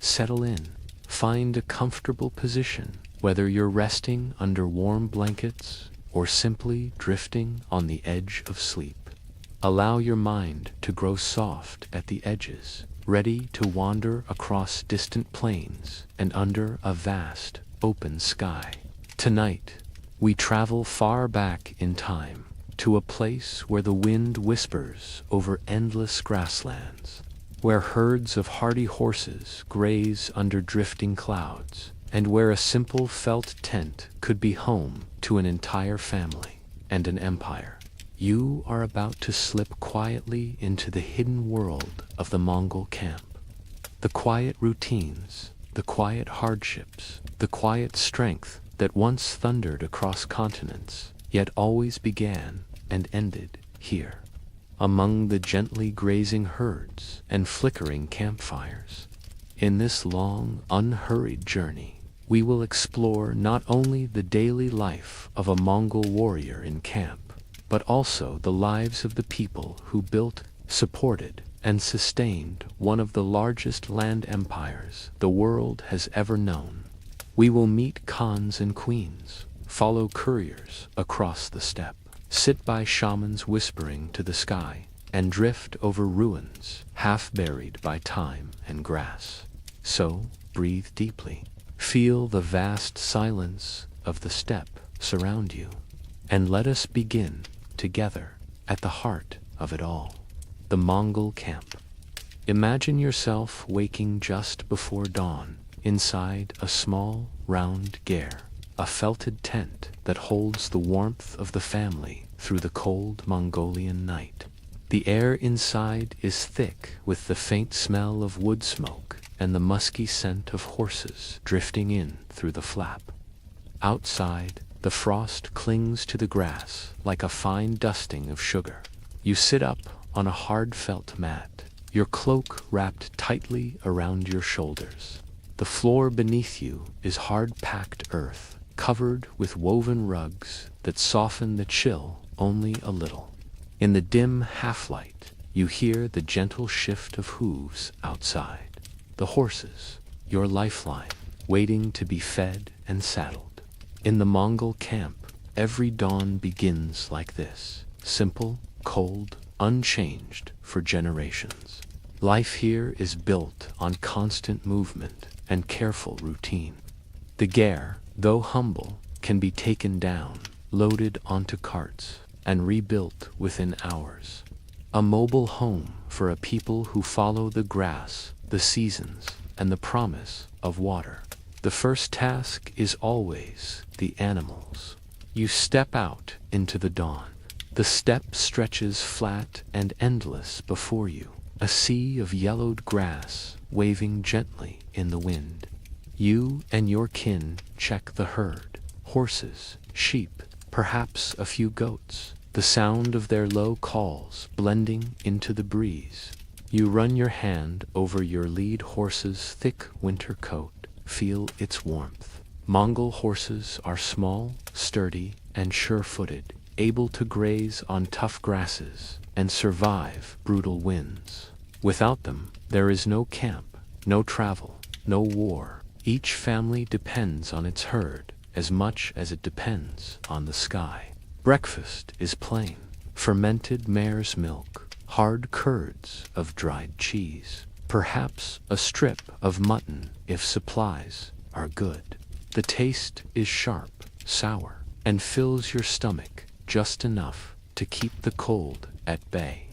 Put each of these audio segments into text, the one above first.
settle in. Find a comfortable position, whether you're resting under warm blankets or simply drifting on the edge of sleep. Allow your mind to grow soft at the edges, ready to wander across distant plains and under a vast, open sky. Tonight, we travel far back in time, to a place where the wind whispers over endless grasslands, where herds of hardy horses graze under drifting clouds, and where a simple felt tent could be home to an entire family and an empire. You are about to slip quietly into the hidden world of the Mongol camp. The quiet routines, the quiet hardships, the quiet strength that once thundered across continents, yet always began and ended here, among the gently grazing herds and flickering campfires. In this long, unhurried journey, we will explore not only the daily life of a Mongol warrior in camp, but also the lives of the people who built, supported, and sustained one of the largest land empires the world has ever known. We will meet khans and queens, follow couriers across the steppe, sit by shamans whispering to the sky, and drift over ruins half buried by time and grass. So, breathe deeply. Feel the vast silence of the steppe surround you, and let us begin together at the heart of it all, the Mongol camp. Imagine yourself waking just before dawn inside a small, round ger, a felted tent that holds the warmth of the family through the cold Mongolian night. The air inside is thick with the faint smell of wood smoke and the musky scent of horses drifting in through the flap. Outside, the frost clings to the grass like a fine dusting of sugar. You sit up on a hard felt mat, your cloak wrapped tightly around your shoulders. The floor beneath you is hard-packed earth, covered with woven rugs that soften the chill only a little. In the dim half-light, you hear the gentle shift of hooves outside. The horses, your lifeline, waiting to be fed and saddled. In the Mongol camp, every dawn begins like this, simple, cold, unchanged for generations. Life here is built on constant movement and careful routine. The ger, though humble, can be taken down, loaded onto carts, and rebuilt within hours. A mobile home for a people who follow the grass, the seasons, and the promise of water. The first task is always the animals. You step out into the dawn. The steppe stretches flat and endless before you, a sea of yellowed grass waving gently in the wind. You and your kin check the herd, horses, sheep, perhaps a few goats, the sound of their low calls blending into the breeze. You run your hand over your lead horse's thick winter coat, feel its warmth. Mongol horses are small, sturdy, and sure-footed, able to graze on tough grasses and survive brutal winds. Without them, there is no camp, no travel, no war. Each family depends on its herd as much as it depends on the sky. Breakfast is plain: fermented mare's milk, hard curds of dried cheese, perhaps a strip of mutton if supplies are good. The taste is sharp, sour, and fills your stomach just enough to keep the cold at bay.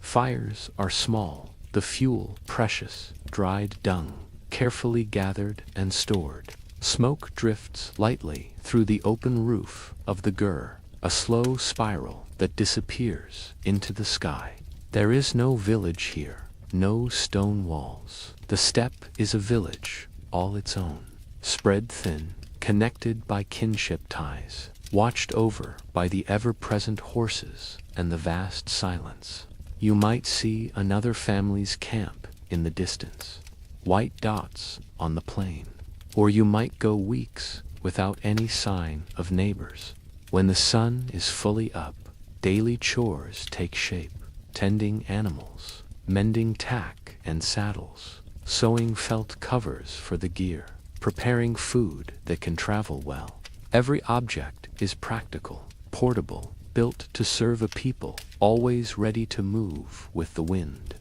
Fires are small, the fuel precious, dried dung, carefully gathered and stored. Smoke drifts lightly through the open roof of the ger, a slow spiral that disappears into the sky. There is no village here, no stone walls. The steppe is a village, all its own, spread thin, connected by kinship ties, watched over by the ever-present horses and the vast silence. You might see another family's camp in the distance, white dots on the plain, or you might go weeks without any sign of neighbors. When the sun is fully up, daily chores take shape: tending animals, mending tack and saddles, sewing felt covers for the gear, preparing food that can travel well. Every object is practical, portable, built to serve a people, always ready to move with the wind.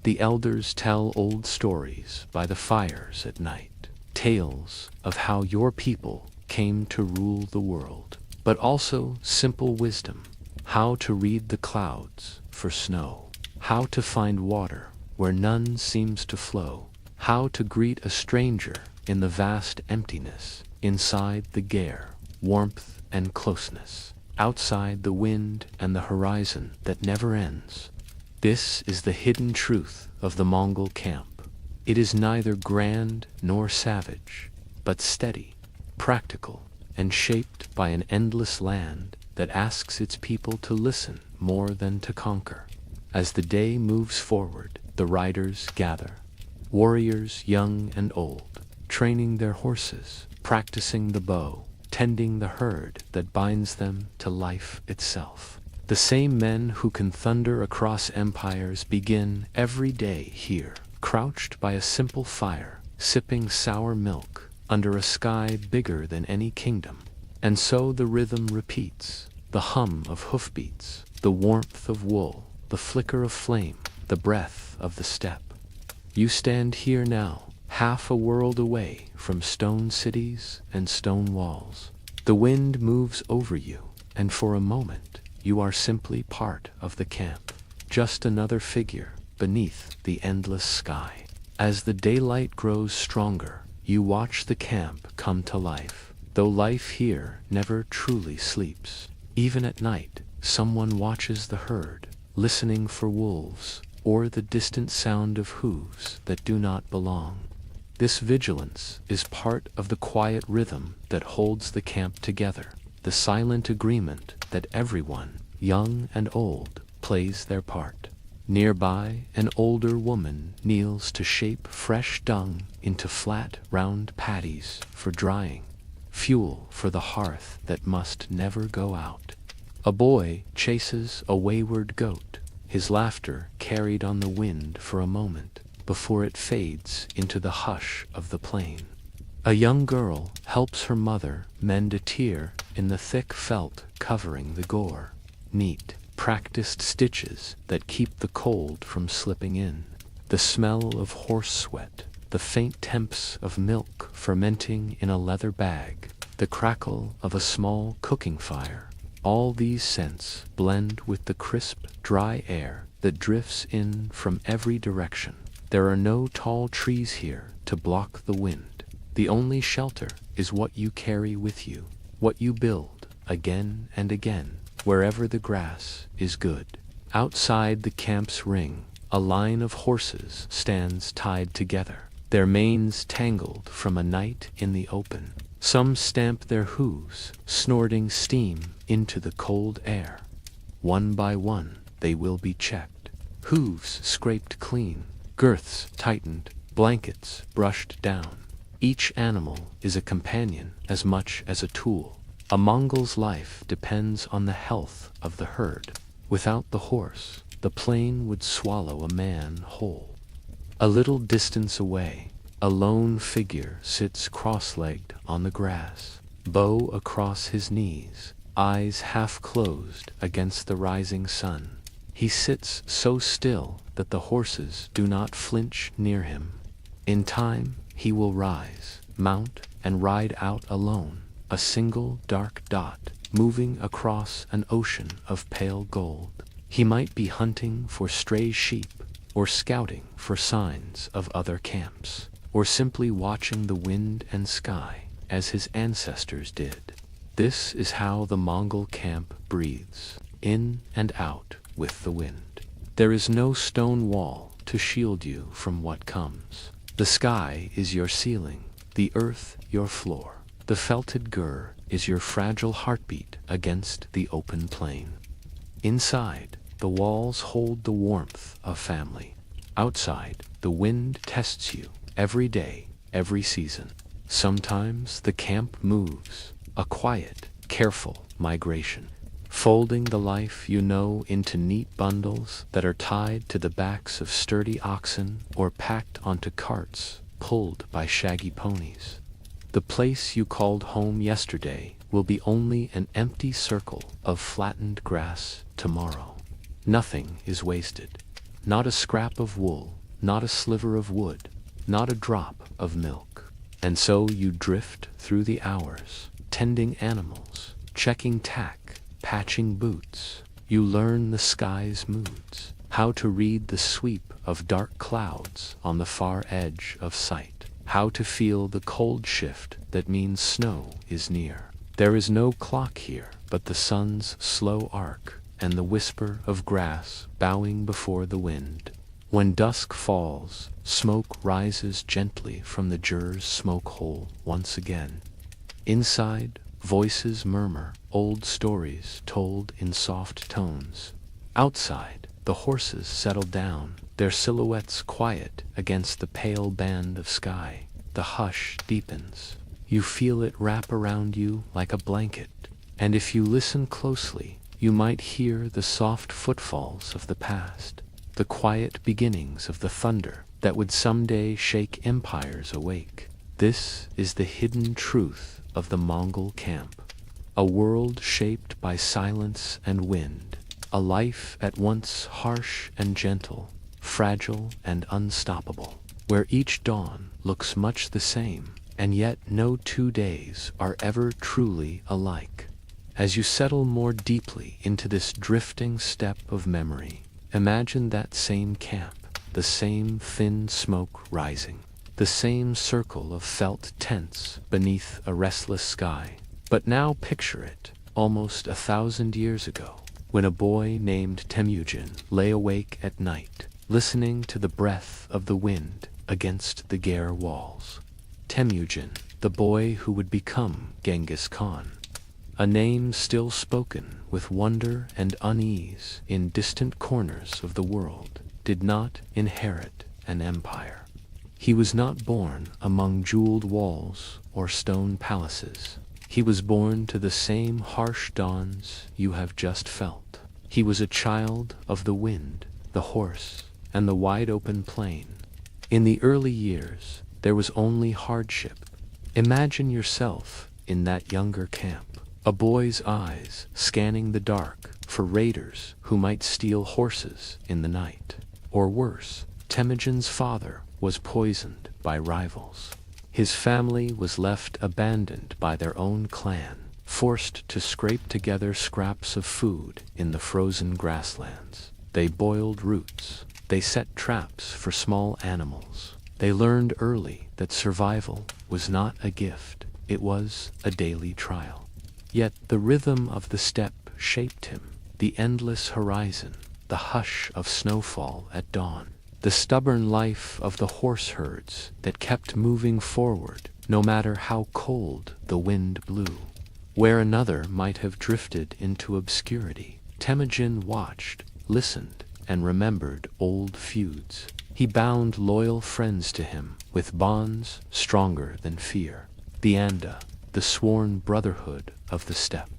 The elders tell old stories by the fires at night, tales of how your people came to rule the world, but also simple wisdom, how to read the clouds for snow, how to find water where none seems to flow, how to greet a stranger in the vast emptiness, inside the gare, warmth and closeness, outside the wind and the horizon that never ends. This is the hidden truth of the Mongol camp. It is neither grand nor savage, but steady, practical, and shaped by an endless land that asks its people to listen more than to conquer. As the day moves forward, the riders gather, warriors young and old, training their horses, practicing the bow, tending the herd that binds them to life itself. The same men who can thunder across empires begin every day here, crouched by a simple fire, sipping sour milk, under a sky bigger than any kingdom. And so the rhythm repeats, the hum of hoofbeats, the warmth of wool, the flicker of flame, the breath of the steppe. You stand here now, half a world away from stone cities and stone walls. The wind moves over you, and for a moment, you are simply part of the camp, just another figure beneath the endless sky. As the daylight grows stronger, you watch the camp come to life, though life here never truly sleeps. Even at night, someone watches the herd, listening for wolves, or the distant sound of hooves that do not belong. This vigilance is part of the quiet rhythm that holds the camp together, the silent agreement that everyone, young and old, plays their part. Nearby, an older woman kneels to shape fresh dung into flat, round patties for drying, fuel for the hearth that must never go out. A boy chases a wayward goat, his laughter carried on the wind for a moment before it fades into the hush of the plain. A young girl helps her mother mend a tear in the thick felt covering the gore. Neat, practiced stitches that keep the cold from slipping in. The smell of horse sweat, the faint temps of milk fermenting in a leather bag, the crackle of a small cooking fire. All these scents blend with the crisp, dry air that drifts in from every direction. There are no tall trees here to block the wind. The only shelter is what you carry with you, what you build again and again, wherever the grass is good. Outside the camp's ring, a line of horses stands tied together, their manes tangled from a night in the open. Some stamp their hooves, snorting steam into the cold air. One by one, they will be checked. Hooves scraped clean, girths tightened, blankets brushed down. Each animal is a companion as much as a tool. A Mongol's life depends on the health of the herd. Without the horse, the plain would swallow a man whole. A little distance away, a lone figure sits cross-legged on the grass, bow across his knees, eyes half closed against the rising sun. He sits so still that the horses do not flinch near him. In time, he will rise, mount, and ride out alone, a single dark dot, moving across an ocean of pale gold. He might be hunting for stray sheep, or scouting for signs of other camps, or simply watching the wind and sky as his ancestors did. This is how the Mongol camp breathes, in and out with the wind. There is no stone wall to shield you from what comes. The sky is your ceiling, the earth your floor. The felted gur is your fragile heartbeat against the open plain. Inside, the walls hold the warmth of family. Outside, the wind tests you every day, every season. Sometimes the camp moves, a quiet, careful migration. folding the life you know into neat bundles that are tied to the backs of sturdy oxen or packed onto carts pulled by shaggy ponies. The place you called home yesterday will be only an empty circle of flattened grass tomorrow. Nothing is wasted. Not a scrap of wool, not a sliver of wood, not a drop of milk. And so you drift through the hours, tending animals, checking tack, patching boots. You learn the sky's moods, how to read the sweep of dark clouds on the far edge of sight, how to feel the cold shift that means snow is near. There is no clock here but the sun's slow arc and the whisper of grass bowing before the wind. When dusk falls, smoke rises gently from the juror's smoke hole once again. Inside, voices murmur, old stories told in soft tones. Outside, the horses settle down, their silhouettes quiet against the pale band of sky. The hush deepens. You feel it wrap around you like a blanket, and if you listen closely, you might hear the soft footfalls of the past, the quiet beginnings of the thunder that would someday shake empires awake. This is the hidden truth of the Mongol camp. A world shaped by silence and wind, a life at once harsh and gentle, fragile and unstoppable, where each dawn looks much the same, and yet no 2 days are ever truly alike. As you settle more deeply into this drifting step of memory, imagine that same camp, the same thin smoke rising, the same circle of felt tents beneath a restless sky. But now picture it, almost 1,000 years ago, when a boy named Temujin lay awake at night, listening to the breath of the wind against the Gare walls. Temujin, the boy who would become Genghis Khan. A name still spoken with wonder and unease in distant corners of the world, did not inherit an empire. He was not born among jeweled walls or stone palaces. He was born to the same harsh dawns you have just felt. He was a child of the wind, the horse, and the wide-open plain. In the early years, there was only hardship. Imagine yourself in that younger camp, a boy's eyes scanning the dark for raiders who might steal horses in the night. Or worse, Temujin's father was poisoned by rivals. His family was left abandoned by their own clan, forced to scrape together scraps of food in the frozen grasslands. They boiled roots. They set traps for small animals. They learned early that survival was not a gift, it was a daily trial. Yet the rhythm of the steppe shaped him, the endless horizon, the hush of snowfall at dawn, the stubborn life of the horse herds that kept moving forward no matter how cold the wind blew. Where another might have drifted into obscurity, Temujin watched, listened, and remembered old feuds. He bound loyal friends to him with bonds stronger than fear. The Anda, the sworn brotherhood of the steppe.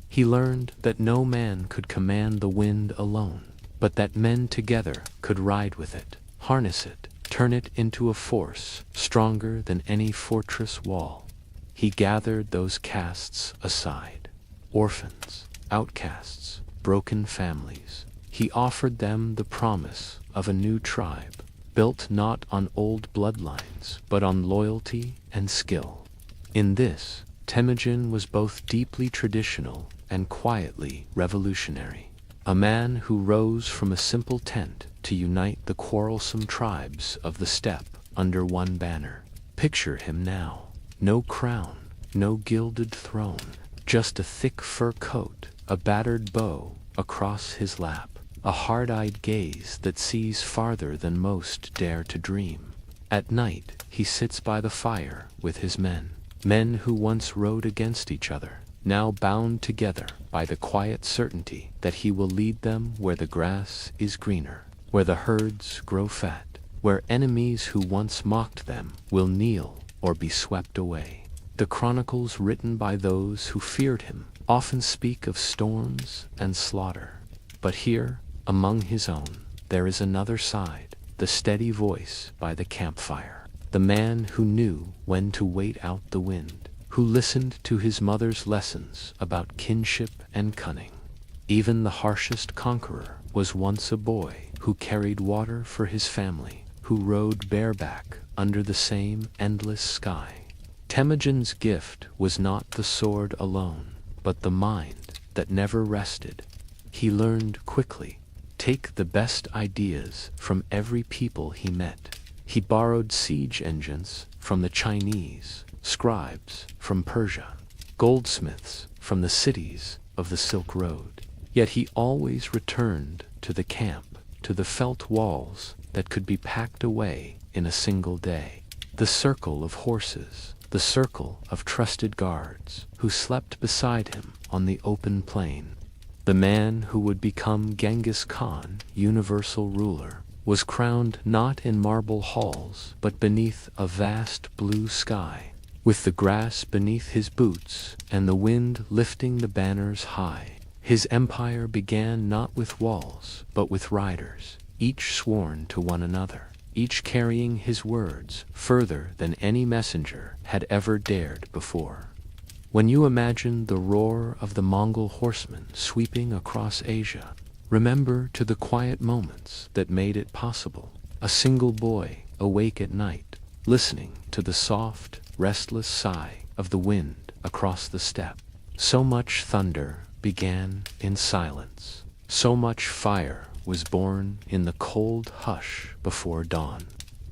He learned that no man could command the wind alone, but that men together could ride with it, harness it, turn it into a force stronger than any fortress wall. He gathered those castes aside, orphans, outcasts, broken families. He offered them the promise of a new tribe, built not on old bloodlines, but on loyalty and skill. In this, Temujin was both deeply traditional and quietly revolutionary. A man who rose from a simple tent to unite the quarrelsome tribes of the steppe under one banner. Picture him now. No crown, no gilded throne, just a thick fur coat, a battered bow across his lap, a hard-eyed gaze that sees farther than most dare to dream. At night, he sits by the fire with his men. Men who once rode against each other, now bound together by the quiet certainty that he will lead them where the grass is greener, where the herds grow fat, where enemies who once mocked them will kneel or be swept away. The chronicles written by those who feared him often speak of storms and slaughter. But here, among his own, there is another side, the steady voice by the campfire, the man who knew when to wait out the wind, who listened to his mother's lessons about kinship and cunning. Even the harshest conqueror was once a boy who carried water for his family, who rode bareback under the same endless sky. Temujin's gift was not the sword alone, but the mind that never rested. He learned quickly, take the best ideas from every people he met. He borrowed siege engines from the Chinese, scribes from Persia, goldsmiths from the cities of the Silk Road. Yet he always returned to the camp, to the felt walls that could be packed away in a single day. The circle of horses, the circle of trusted guards who slept beside him on the open plain. The man who would become Genghis Khan, universal ruler, was crowned not in marble halls but beneath a vast blue sky, with the grass beneath his boots and the wind lifting the banners high. His empire began not with walls but with riders, each sworn to one another, each carrying his words further than any messenger had ever dared before. When you imagine the roar of the Mongol horsemen sweeping across Asia, remember to the quiet moments that made it possible. A single boy awake at night, listening to the soft, restless sigh of the wind across the steppe. So much thunder began in silence. So much fire was born in the cold hush before dawn.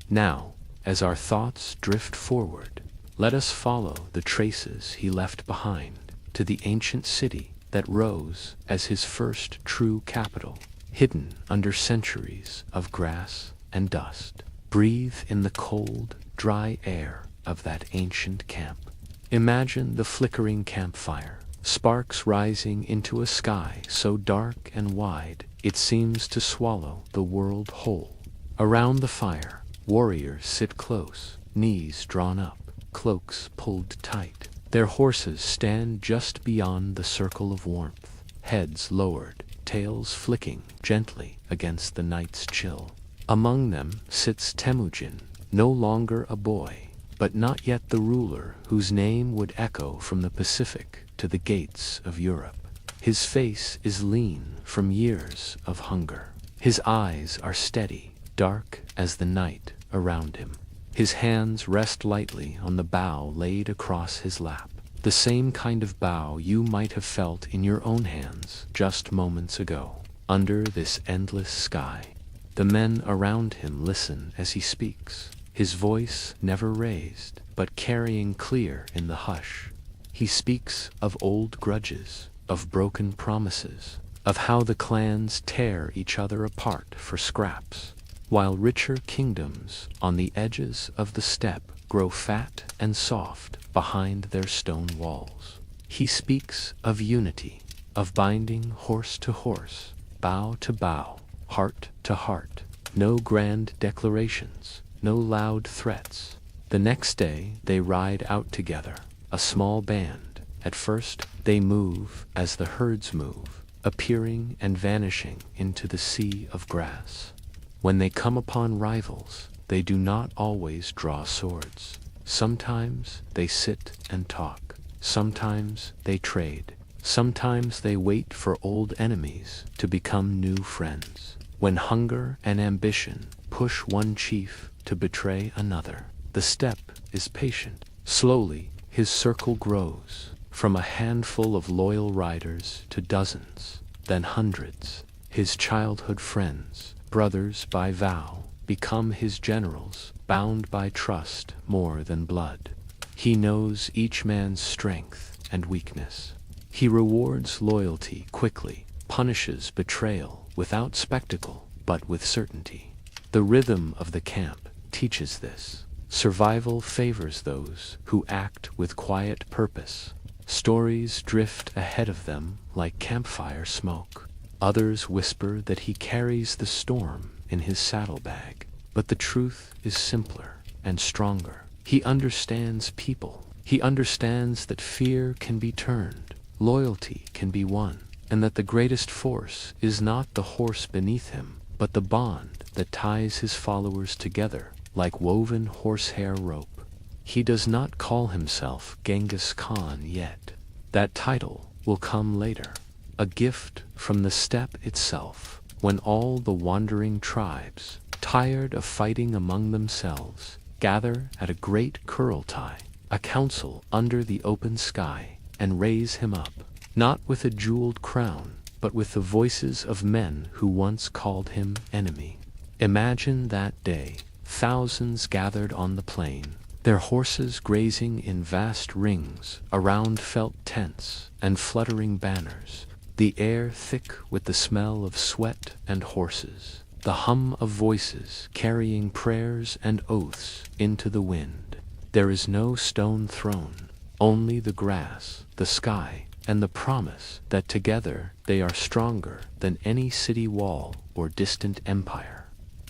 Now, as our thoughts drift forward, let us follow the traces he left behind to the ancient city that rose as his first true capital, hidden under centuries of grass and dust. Breathe in the cold, dry air of that ancient camp. Imagine the flickering campfire, sparks rising into a sky so dark and wide it seems to swallow the world whole. Around the fire, warriors sit close, knees drawn up, cloaks pulled tight. Their horses stand just beyond the circle of warmth, heads lowered, tails flicking gently against the night's chill. Among them sits Temujin, no longer a boy, but not yet the ruler whose name would echo from the Pacific to the gates of Europe. His face is lean from years of hunger. His eyes are steady, dark as the night around him. His hands rest lightly on the bough laid across his lap, the same kind of bough you might have felt in your own hands just moments ago, under this endless sky. The men around him listen as he speaks, his voice never raised, but carrying clear in the hush. He speaks of old grudges, of broken promises, of how the clans tear each other apart for scraps, while richer kingdoms on the edges of the steppe grow fat and soft behind their stone walls. He speaks of unity, of binding horse to horse, bough to bough, heart to heart. No grand declarations, no loud threats. The next day they ride out together, a small band. At first they move as the herds move, appearing and vanishing into the sea of grass. When they come upon rivals, they do not always draw swords. Sometimes they sit and talk. Sometimes they trade. Sometimes they wait for old enemies to become new friends. When hunger and ambition push one chief to betray another, the steppe is patient. Slowly, his circle grows, from a handful of loyal riders to dozens, then hundreds. His childhood friends, brothers by vow, become his generals, bound by trust more than blood. He knows each man's strength and weakness. He rewards loyalty quickly, punishes betrayal without spectacle, but with certainty. The rhythm of the camp teaches this. Survival favors those who act with quiet purpose. Stories drift ahead of them like campfire smoke. Others whisper that he carries the storm in his saddlebag. But the truth is simpler and stronger. He understands people. He understands that fear can be turned loyalty can be won, and that the greatest force is not the horse beneath him, but the bond that ties his followers together like woven horsehair rope. He does not call himself Genghis Khan yet. That title will come later, a gift from the steppe itself, when all the wandering tribes, tired of fighting among themselves, gather at a great Kurultai, a council under the open sky, and raise him up, not with a jeweled crown, but with the voices of men who once called him enemy. Imagine that day, thousands gathered on the plain, their horses grazing in vast rings around felt tents and fluttering banners, the air thick with the smell of sweat and horses, the hum of voices carrying prayers and oaths into the wind. There is no stone throne, only the grass, the sky, and the promise that together they are stronger than any city wall or distant empire.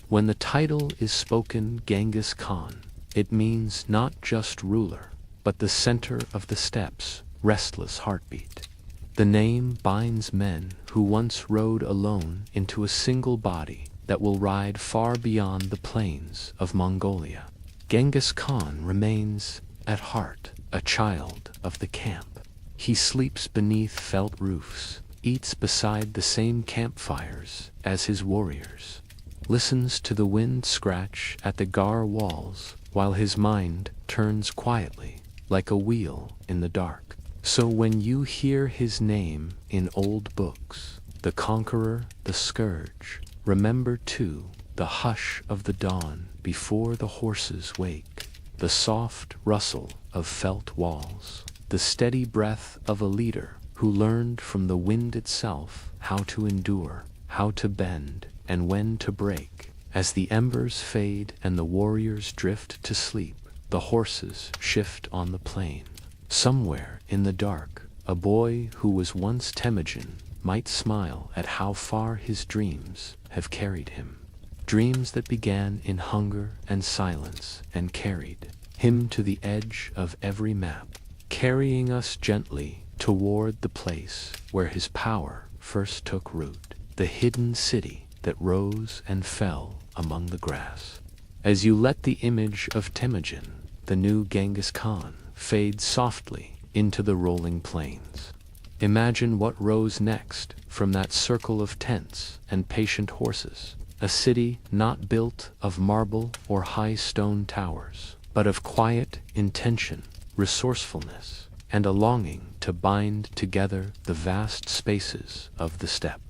When the title is spoken Genghis Khan, it means not just ruler, but the center of the steppe's restless heartbeat. The name binds men who once rode alone into a single body that will ride far beyond the plains of Mongolia. Genghis Khan remains, at heart, a child of the camp. He sleeps beneath felt roofs, eats beside the same campfires as his warriors, listens to the wind scratch at the gar walls while his mind turns quietly, like a wheel in the dark. So when you hear his name in old books, the conqueror, the scourge, remember too the hush of the dawn before the horses wake, the soft rustle of felt walls, the steady breath of a leader who learned from the wind itself how to endure, how to bend, and when to break. As the embers fade and the warriors drift to sleep, the horses shift on the plain. Somewhere in the dark, a boy who was once Temujin might smile at how far his dreams have carried him. Dreams that began in hunger and silence and carried him to the edge of every map, carrying us gently toward the place where his power first took root, the hidden city that rose and fell among the grass. As you let the image of Temujin, the new Genghis Khan, fade softly into the rolling plains, imagine what rose next from that circle of tents and patient horses, a city not built of marble or high stone towers, but of quiet intention, resourcefulness, and a longing to bind together the vast spaces of the steppe.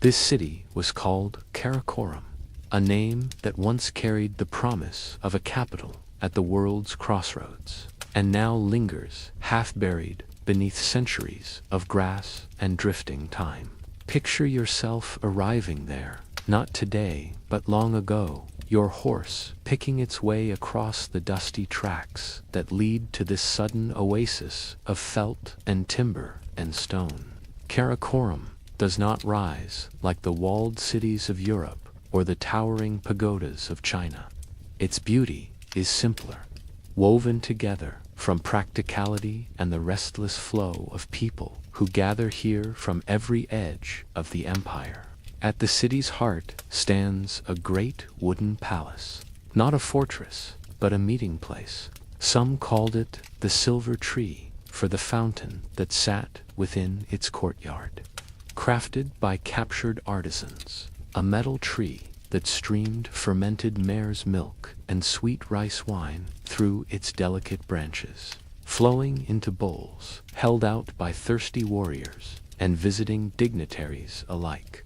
This city was called Karakorum, a name that once carried the promise of a capital at the world's crossroads, and now lingers half-buried beneath centuries of grass and drifting time. Picture yourself arriving there, not today, but long ago, your horse picking its way across the dusty tracks that lead to this sudden oasis of felt and timber and stone. Karakorum does not rise like the walled cities of Europe or the towering pagodas of China. Its beauty is simpler, woven together from practicality and the restless flow of people who gather here from every edge of the empire. At the city's heart stands a great wooden palace, not a fortress, but a meeting place. Some called it the Silver Tree for the fountain that sat within its courtyard. Crafted by captured artisans, a metal tree that streamed fermented mare's milk and sweet rice wine through its delicate branches, flowing into bowls held out by thirsty warriors and visiting dignitaries alike.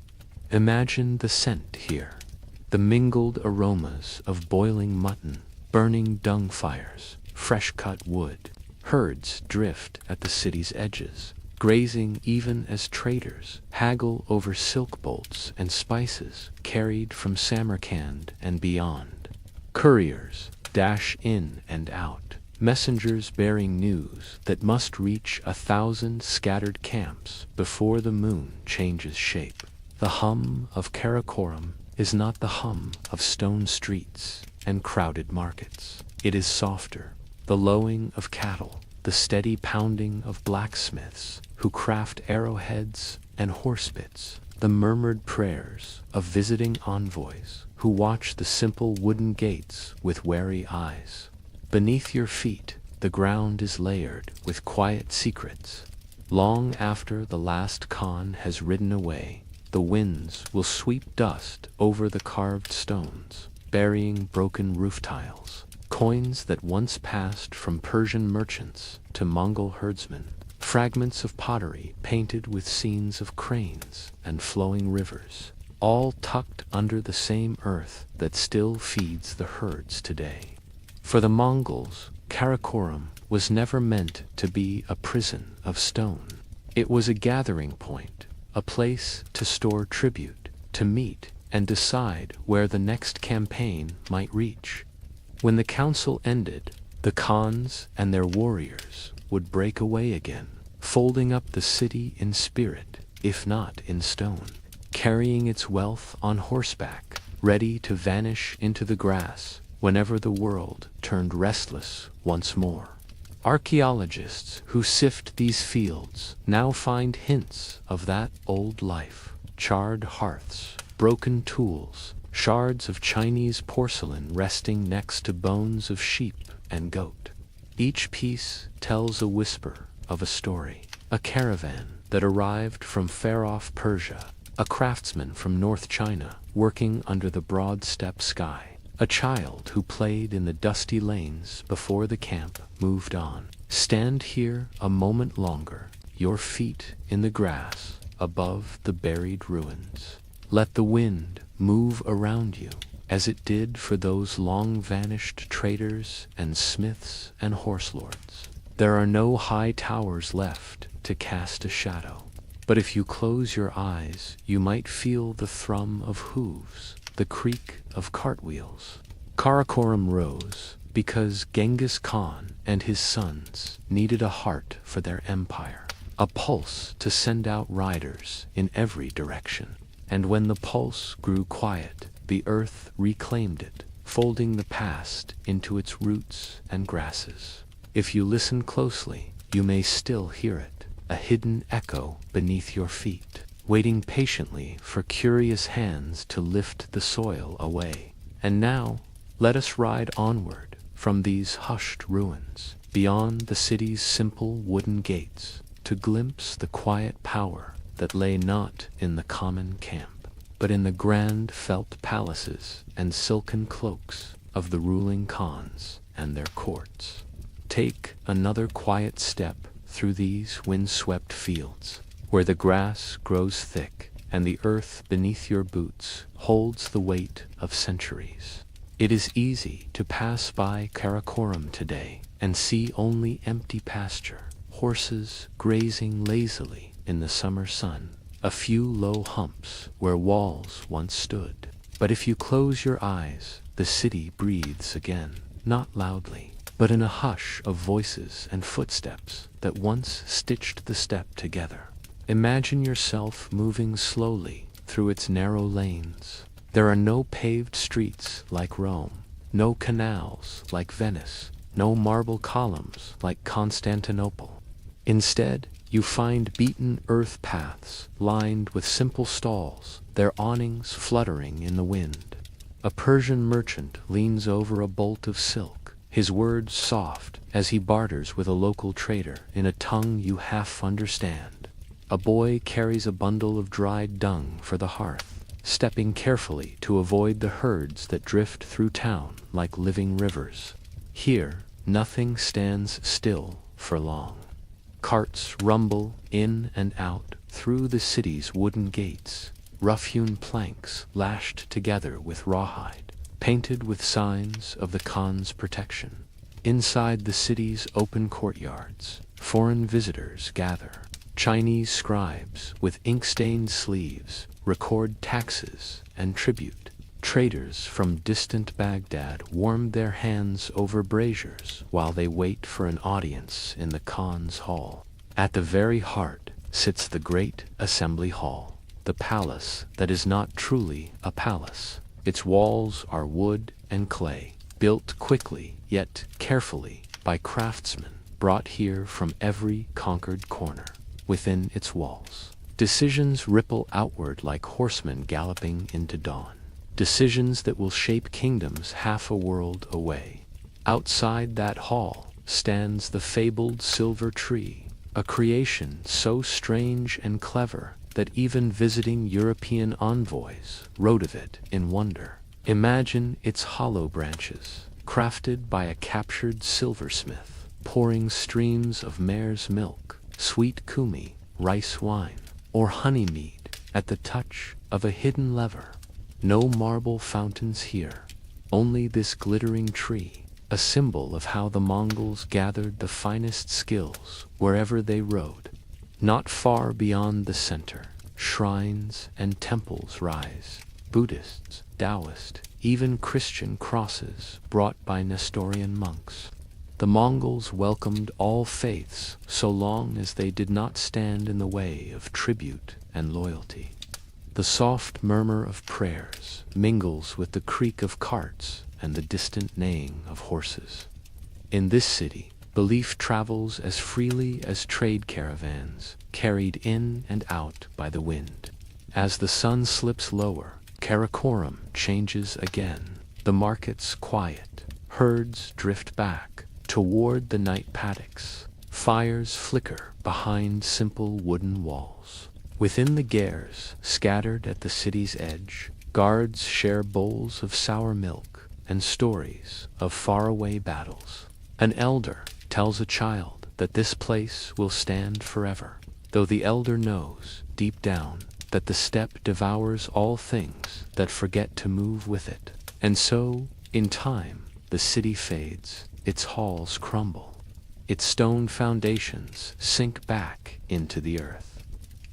Imagine the scent here, the mingled aromas of boiling mutton, burning dung fires, fresh-cut wood. Herds drift at the city's edges, grazing even as traders haggle over silk bolts and spices carried from Samarkand and beyond. Couriers dash in and out, messengers bearing news that must reach 1,000 scattered camps before the moon changes shape. The hum of Karakorum is not the hum of stone streets and crowded markets. It is softer, the lowing of cattle, the steady pounding of blacksmiths, who craft arrowheads and horsebits, the murmured prayers of visiting envoys who watch the simple wooden gates with wary eyes. Beneath your feet, the ground is layered with quiet secrets. Long after the last Khan has ridden away, the winds will sweep dust over the carved stones, burying broken roof tiles, coins that once passed from Persian merchants to Mongol herdsmen, fragments of pottery painted with scenes of cranes and flowing rivers, all tucked under the same earth that still feeds the herds today. For the Mongols, Karakorum was never meant to be a prison of stone. It was a gathering point, a place to store tribute, to meet and decide where the next campaign might reach. When the council ended, the Khans and their warriors would break away again, folding up the city in spirit, if not in stone, carrying its wealth on horseback, ready to vanish into the grass whenever the world turned restless once more. Archaeologists who sift these fields now find hints of that old life: charred hearths, broken tools, shards of Chinese porcelain resting next to bones of sheep and goat. Each piece tells a whisper of a story: a caravan that arrived from far-off Persia, a craftsman from North China working under the broad steppe sky, a child who played in the dusty lanes before the camp moved on. Stand here a moment longer, your feet in the grass above the buried ruins. Let the wind move around you as it did for those long-vanished traders and smiths and horse lords. There are no high towers left to cast a shadow, but if you close your eyes, you might feel the thrum of hooves, the creak of cartwheels. Karakorum rose because Genghis Khan and his sons needed a heart for their empire, a pulse to send out riders in every direction. And when the pulse grew quiet, the earth reclaimed it, folding the past into its roots and grasses. If you listen closely, you may still hear it, a hidden echo beneath your feet, waiting patiently for curious hands to lift the soil away. And now, let us ride onward from these hushed ruins, beyond the city's simple wooden gates, to glimpse the quiet power that lay not in the common camp, but in the grand felt palaces and silken cloaks of the ruling Khans and their courts. Take another quiet step through these wind-swept fields, where the grass grows thick and the earth beneath your boots holds the weight of centuries. It is easy to pass by Karakorum today and see only empty pasture, horses grazing lazily in the summer sun, a few low humps where walls once stood. But if you close your eyes, the city breathes again, not loudly, but in a hush of voices and footsteps that once stitched the steppe together. Imagine yourself moving slowly through its narrow lanes. There are no paved streets like Rome, no canals like Venice, no marble columns like Constantinople. Instead, you find beaten earth paths lined with simple stalls, their awnings fluttering in the wind. A Persian merchant leans over a bolt of silk, his words soft as he barters with a local trader in a tongue you half understand. A boy carries a bundle of dried dung for the hearth, stepping carefully to avoid the herds that drift through town like living rivers. Here, nothing stands still for long. Carts rumble in and out through the city's wooden gates, rough-hewn planks lashed together with rawhide, painted with signs of the Khan's protection. Inside the city's open courtyards, foreign visitors gather. Chinese scribes with ink-stained sleeves record taxes and tribute. Traders from distant Baghdad warm their hands over braziers while they wait for an audience in the Khan's hall. At the very heart sits the great assembly hall, the palace that is not truly a palace. Its walls are wood and clay, built quickly yet carefully by craftsmen brought here from every conquered corner. within its walls. Decisions ripple outward like horsemen galloping into dawn. Decisions that will shape kingdoms half a world away. Outside that hall stands the fabled silver tree, a creation so strange and clever that even visiting European envoys wrote of it in wonder. Imagine its hollow branches, crafted by a captured silversmith, pouring streams of mare's milk, sweet kumi, rice wine, or honey mead at the touch of a hidden lever. No marble fountains here, only this glittering tree, a symbol of how the Mongols gathered the finest skills wherever they rode. Not far beyond the center, shrines and temples rise, Buddhists, Taoist, even Christian crosses brought by Nestorian monks. The Mongols welcomed all faiths so long as they did not stand in the way of tribute and loyalty. The soft murmur of prayers mingles with the creak of carts and the distant neighing of horses. In this city, belief travels as freely as trade caravans, carried in and out by the wind. As the sun slips lower, Karakoram changes again. The markets quiet, herds drift back toward the night paddocks. Fires flicker behind simple wooden walls. Within the gers, scattered at the city's edge, guards share bowls of sour milk and stories of faraway battles. An elder tells a child that this place will stand forever, though the elder knows, deep down, that the steppe devours all things that forget to move with it. And so, in time, the city fades, its halls crumble, its stone foundations sink back into the earth.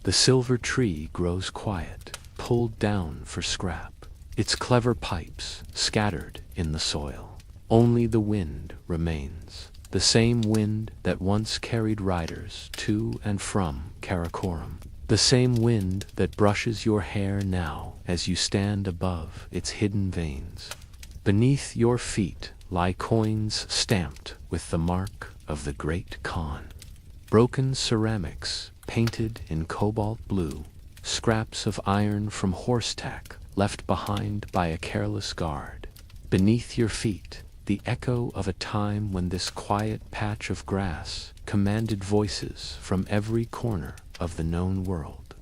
The silver tree grows quiet, pulled down for scrap, its clever pipes scattered in the soil. Only the wind remains, the same wind that once carried riders to and from Karakoram. The same wind that brushes your hair now as you stand above its hidden veins. Beneath your feet lie coins stamped with the mark of the Great Khan. Broken ceramics painted in cobalt blue, scraps of iron from horse tack left behind by a careless guard. Beneath your feet, the echo of a time when this quiet patch of grass commanded voices from every corner of the known world.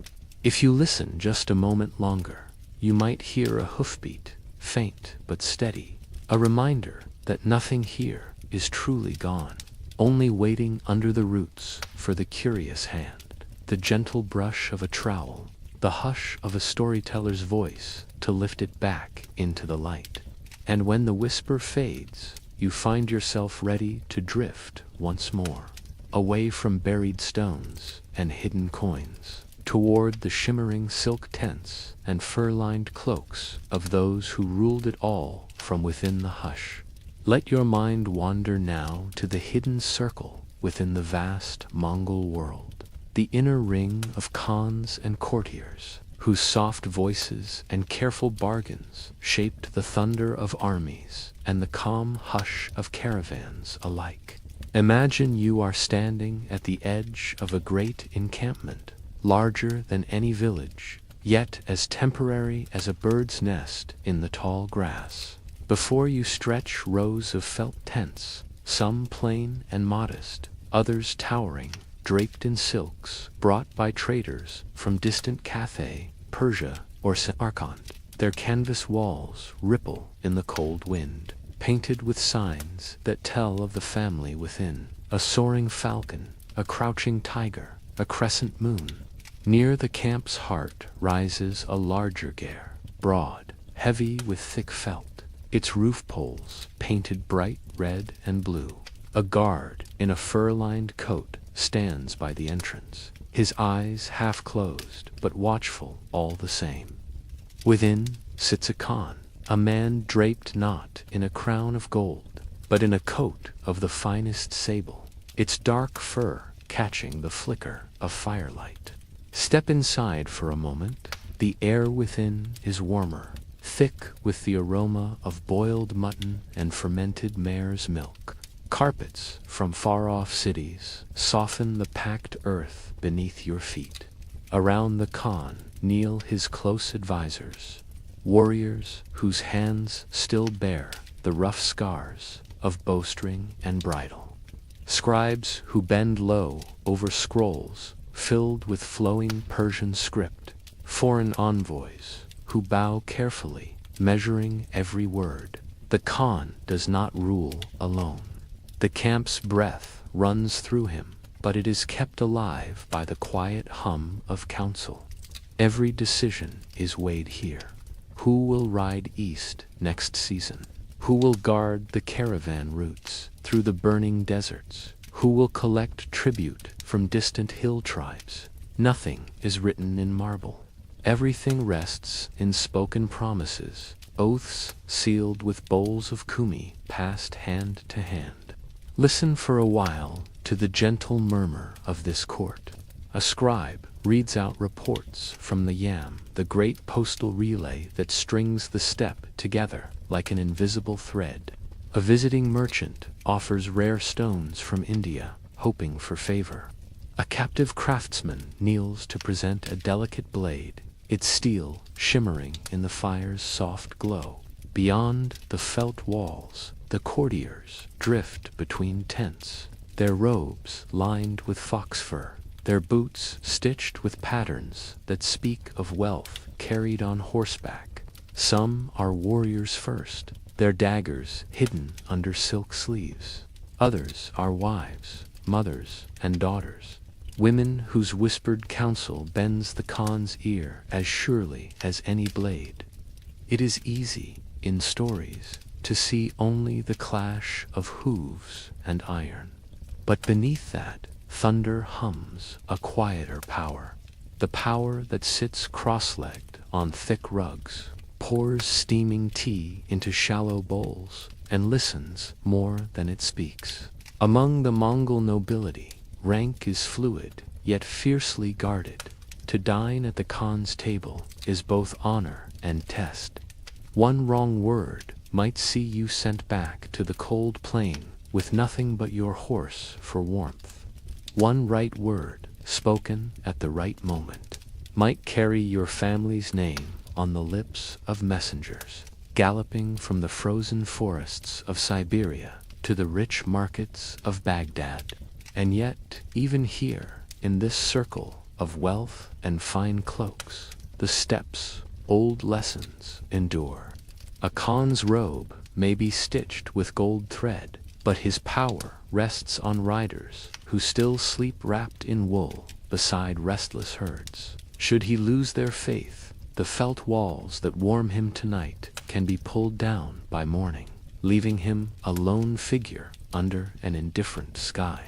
If you listen just a moment longer, you might hear a hoofbeat, faint but steady, a reminder that nothing here is truly gone, only waiting under the roots for the curious hand, the gentle brush of a trowel, the hush of a storyteller's voice to lift it back into the light. And when the whisper fades, you find yourself ready to drift once more, away from buried stones and hidden coins, toward the shimmering silk tents and fur-lined cloaks of those who ruled it all from within the hush. Let your mind wander now to the hidden circle within the vast Mongol world, the inner ring of khans and courtiers, whose soft voices and careful bargains shaped the thunder of armies and the calm hush of caravans alike. Imagine you are standing at the edge of a great encampment, larger than any village, yet as temporary as a bird's nest in the tall grass. Before you stretch rows of felt tents, some plain and modest, others towering, draped in silks brought by traders from distant Cathay, Persia, or Samarkand. Their canvas walls ripple in the cold wind, painted with signs that tell of the family within. A soaring falcon, a crouching tiger, a crescent moon. Near the camp's heart rises a larger ger, broad, heavy with thick felt, its roof poles painted bright red and blue. A guard in a fur-lined coat stands by the entrance, his eyes half closed but watchful all the same. Within sits a khan, a man draped not in a crown of gold, but in a coat of the finest sable, its dark fur catching the flicker of firelight. Step inside for a moment. The air within is warmer, thick with the aroma of boiled mutton and fermented mare's milk. Carpets from far-off cities soften the packed earth beneath your feet. Around the Khan kneel his close advisors, warriors whose hands still bear the rough scars of bowstring and bridle. Scribes who bend low over scrolls filled with flowing Persian script. Foreign envoys who bow carefully, measuring every word. The Khan does not rule alone. The camp's breath runs through him, but it is kept alive by the quiet hum of counsel. Every decision is weighed here. Who will ride east next season? Who will guard the caravan routes through the burning deserts? Who will collect tribute from distant hill tribes? Nothing is written in marble. Everything rests in spoken promises, oaths sealed with bowls of kumi passed hand to hand. Listen for a while to the gentle murmur of this court. A scribe reads out reports from the yam, the great postal relay that strings the steppe together like an invisible thread. A visiting merchant offers rare stones from India, hoping for favor. A captive craftsman kneels to present a delicate blade, its steel shimmering in the fire's soft glow. Beyond the felt walls, the courtiers drift between tents, their robes lined with fox fur, their boots stitched with patterns that speak of wealth carried on horseback. Some are warriors first, their daggers hidden under silk sleeves. Others are wives, mothers, and daughters, women whose whispered counsel bends the Khan's ear as surely as any blade. It is easy, in stories, to see only the clash of hooves and iron. But beneath that, thunder hums a quieter power. The power that sits cross-legged on thick rugs, pours steaming tea into shallow bowls, and listens more than it speaks. Among the Mongol nobility, rank is fluid, yet fiercely guarded. To dine at the Khan's table is both honor and test. One wrong word might see you sent back to the cold plain with nothing but your horse for warmth. One right word, spoken at the right moment, might carry your family's name on the lips of messengers, galloping from the frozen forests of Siberia to the rich markets of Baghdad. And yet, even here, in this circle of wealth and fine cloaks, the steppes, old lessons endure. A Khan's robe may be stitched with gold thread, but his power rests on riders who still sleep wrapped in wool beside restless herds. Should he lose their faith, the felt walls that warm him tonight can be pulled down by morning, leaving him a lone figure under an indifferent sky.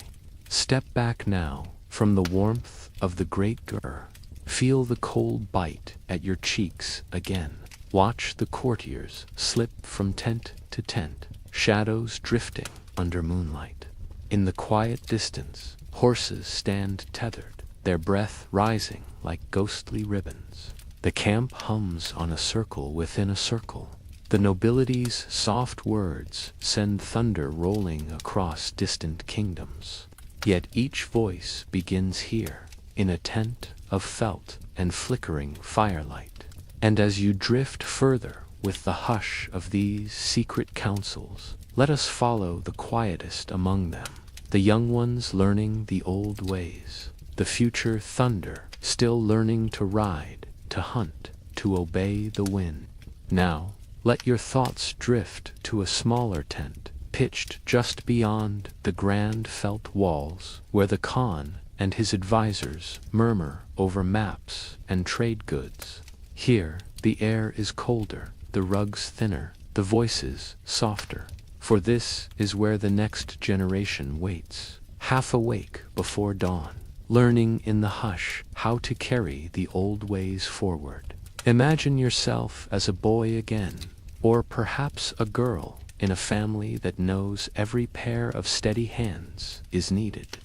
Step back now from the warmth of the great Gur. Feel the cold bite at your cheeks again. Watch the courtiers slip from tent to tent, shadows drifting under moonlight. In the quiet distance, horses stand tethered, their breath rising like ghostly ribbons. The camp hums on a circle within a circle. The nobility's soft words send thunder rolling across distant kingdoms. Yet each voice begins here, in a tent of felt and flickering firelight. And as you drift further with the hush of these secret councils, let us follow the quietest among them, the young ones learning the old ways, the future thunder still learning to ride, to hunt, to obey the wind. Now, let your thoughts drift to a smaller tent, pitched just beyond the grand felt walls, where the Khan and his advisors murmur over maps and trade goods. Here, the air is colder, the rugs thinner, the voices softer, for this is where the next generation waits, half awake before dawn, learning in the hush how to carry the old ways forward. Imagine yourself as a boy again, or perhaps a girl in a family that knows every pair of steady hands is needed.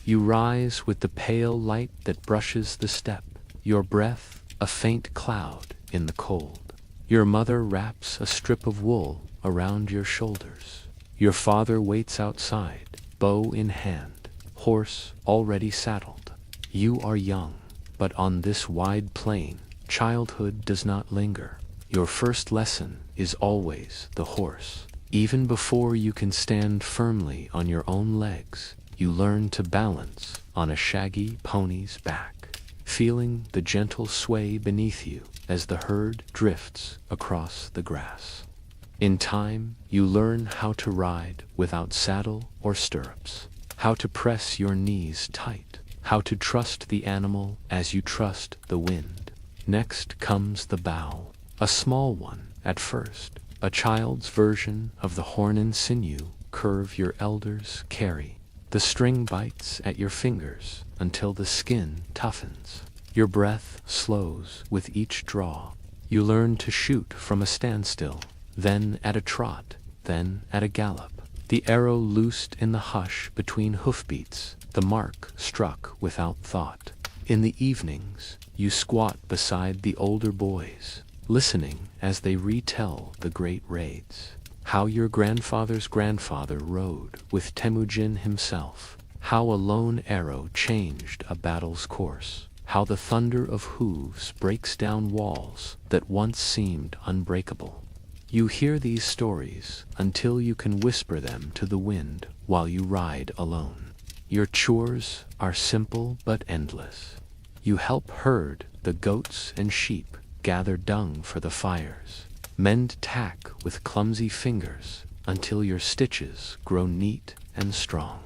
You rise with the pale light that brushes the steppe, your breath a faint cloud in the cold. Your mother wraps a strip of wool around your shoulders. Your father waits outside, bow in hand, horse already saddled. You are young, but on this wide plain, childhood does not linger. Your first lesson is always the horse. Even before you can stand firmly on your own legs, you learn to balance on a shaggy pony's back, feeling the gentle sway beneath you as the herd drifts across the grass. In time, you learn how to ride without saddle or stirrups, how to press your knees tight, how to trust the animal as you trust the wind. Next comes the bow, a small one at first, a child's version of the horn and sinew curve your elders carry. The string bites at your fingers until the skin toughens. Your breath slows with each draw. You learn to shoot from a standstill, then at a trot, then at a gallop. The arrow loosed in the hush between hoofbeats, the mark struck without thought. In the evenings, you squat beside the older boys, listening as they retell the great raids. How your grandfather's grandfather rode with Temujin himself. How a lone arrow changed a battle's course. How the thunder of hooves breaks down walls that once seemed unbreakable. You hear these stories until you can whisper them to the wind while you ride alone. Your chores are simple but endless. You help herd the goats and sheep, gather dung for the fires, mend tack with clumsy fingers until your stitches grow neat and strong.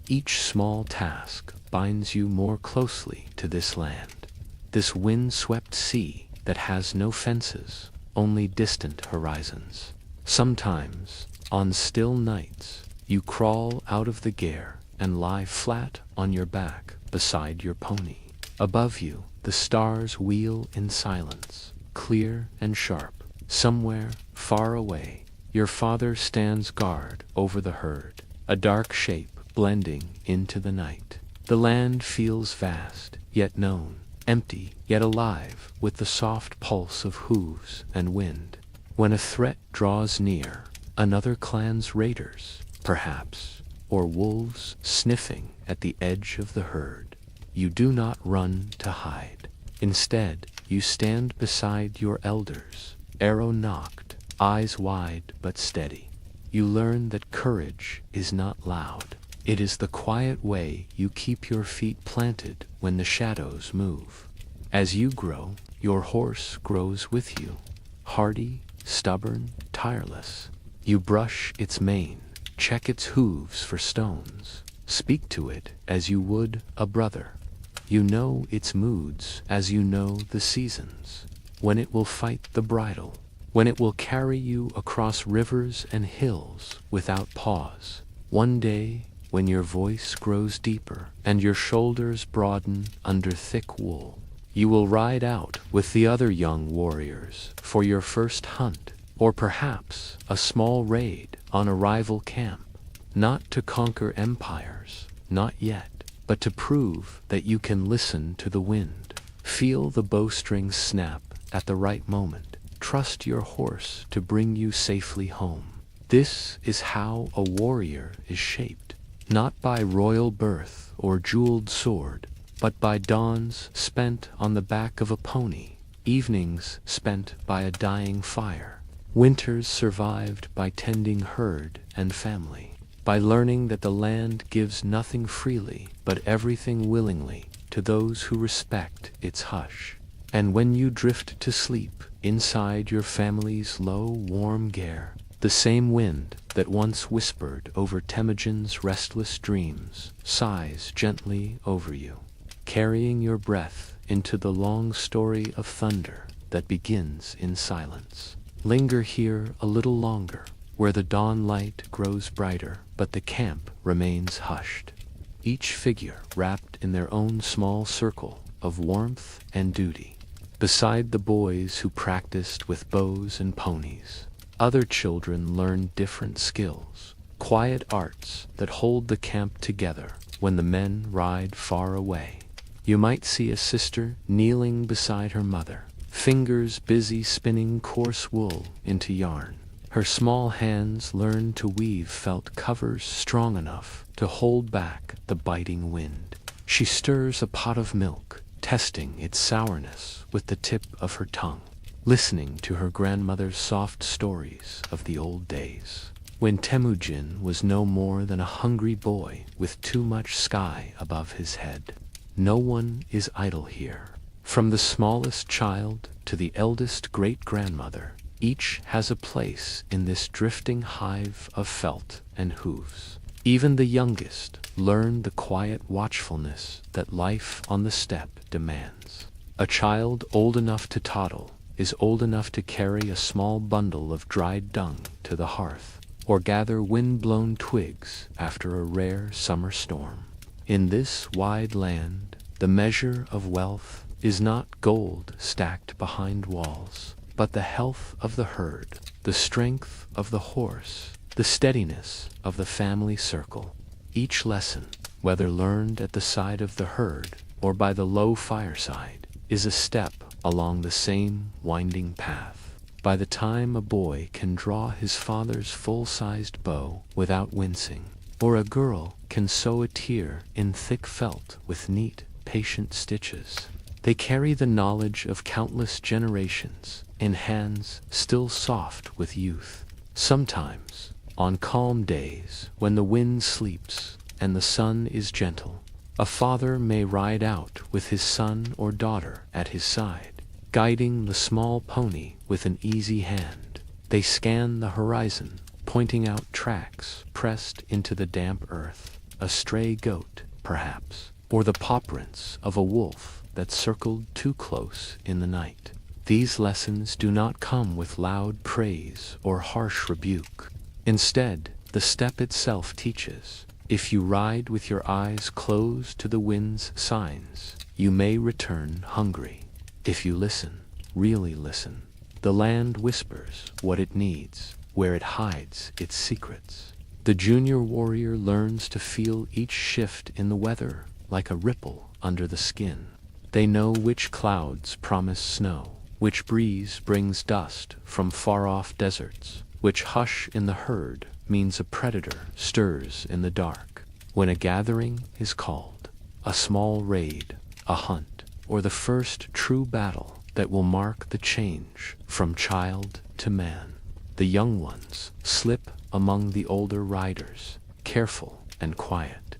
Each small task binds you more closely to this land, this wind-swept sea that has no fences, only distant horizons. Sometimes, on still nights, you crawl out of the gare and lie flat on your back beside your pony. Above you, the stars wheel in silence, clear and sharp. Somewhere, far away, your father stands guard over the herd, a dark shape blending into the night. The land feels vast, yet known, empty, yet alive with the soft pulse of hooves and wind. When a threat draws near, another clan's raiders, perhaps, or wolves sniffing at the edge of the herd, you do not run to hide. Instead, you stand beside your elders, arrow nocked, eyes wide but steady. You learn that courage is not loud. It is the quiet way you keep your feet planted when the shadows move. As you grow, your horse grows with you, hardy, stubborn, tireless. You brush its mane, check its hooves for stones, speak to it as you would a brother. You know its moods as you know the seasons, when it will fight the bridle, when it will carry you across rivers and hills without pause. One day, when your voice grows deeper and your shoulders broaden under thick wool, you will ride out with the other young warriors for your first hunt, or perhaps a small raid on a rival camp, not to conquer empires, not yet, but to prove that you can listen to the wind, feel the bowstring snap at the right moment, trust your horse to bring you safely home. This is how a warrior is shaped, not by royal birth or jeweled sword, but by dawns spent on the back of a pony, evenings spent by a dying fire, winters survived by tending herd and family, by learning that the land gives nothing freely but everything willingly to those who respect its hush. And when you drift to sleep inside your family's low, warm gare, the same wind that once whispered over Temujin's restless dreams sighs gently over you, carrying your breath into the long story of thunder that begins in silence. Linger here a little longer, where the dawn light grows brighter, but the camp remains hushed. Each figure wrapped in their own small circle of warmth and duty. Beside the boys who practiced with bows and ponies, other children learn different skills, quiet arts that hold the camp together when the men ride far away. You might see a sister kneeling beside her mother, fingers busy spinning coarse wool into yarn, Her small hands learned to weave felt covers strong enough to hold back the biting wind. She stirs a pot of milk, testing its sourness with the tip of her tongue, listening to her grandmother's soft stories of the old days, when Temujin was no more than a hungry boy with too much sky above his head. No one is idle here. From the smallest child to the eldest great-grandmother, each has a place in this drifting hive of felt and hooves. Even the youngest learn the quiet watchfulness that life on the steppe demands. A child old enough to toddle is old enough to carry a small bundle of dried dung to the hearth, or gather wind-blown twigs after a rare summer storm. In this wide land, the measure of wealth is not gold stacked behind walls, but the health of the herd, the strength of the horse, the steadiness of the family circle. Each lesson, whether learned at the side of the herd or by the low fireside, is a step along the same winding path. By the time a boy can draw his father's full-sized bow without wincing, or a girl can sew a tear in thick felt with neat, patient stitches, they carry the knowledge of countless generations in hands still soft with youth. Sometimes, on calm days when the wind sleeps and the sun is gentle, a father may ride out with his son or daughter at his side, guiding the small pony with an easy hand. They scan the horizon, pointing out tracks pressed into the damp earth, a stray goat, perhaps, or the paw prints of a wolf that circled too close in the night. These lessons do not come with loud praise or harsh rebuke. Instead, the steppe itself teaches. If you ride with your eyes closed to the wind's signs, you may return hungry. If you listen, really listen, the land whispers what it needs, where it hides its secrets. The junior warrior learns to feel each shift in the weather like a ripple under the skin. They know which clouds promise snow, which breeze brings dust from far-off deserts, which hush in the herd means a predator stirs in the dark. When a gathering is called, a small raid, a hunt, or the first true battle that will mark the change from child to man, the young ones slip among the older riders, careful and quiet.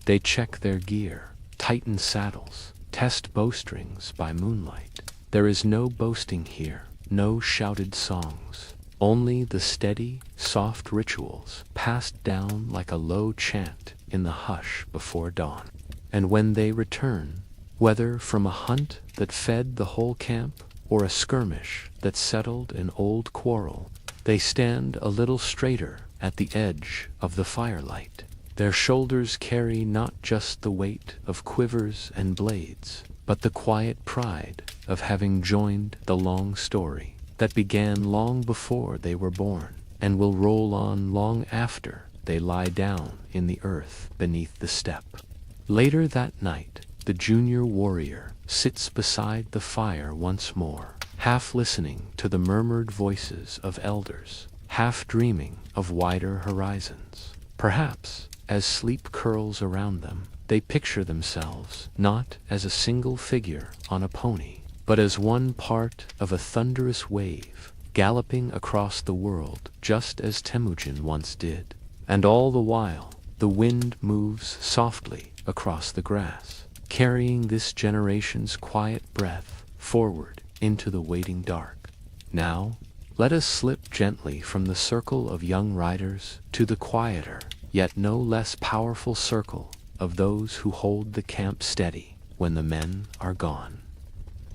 They check their gear, tighten saddles, test bowstrings by moonlight. There is no boasting here, no shouted songs, only the steady, soft rituals passed down like a low chant in the hush before dawn. And when they return, whether from a hunt that fed the whole camp or a skirmish that settled an old quarrel, they stand a little straighter at the edge of the firelight. Their shoulders carry not just the weight of quivers and blades, but the quiet pride of having joined the long story that began long before they were born and will roll on long after they lie down in the earth beneath the steppe. Later that night, the junior warrior sits beside the fire once more, half listening to the murmured voices of elders, half dreaming of wider horizons. Perhaps, as sleep curls around them, they picture themselves not as a single figure on a pony, but as one part of a thunderous wave, galloping across the world just as Temujin once did. And all the while, the wind moves softly across the grass, carrying this generation's quiet breath forward into the waiting dark. Now, let us slip gently from the circle of young riders to the quieter, yet no less powerful circle of those who hold the camp steady when the men are gone.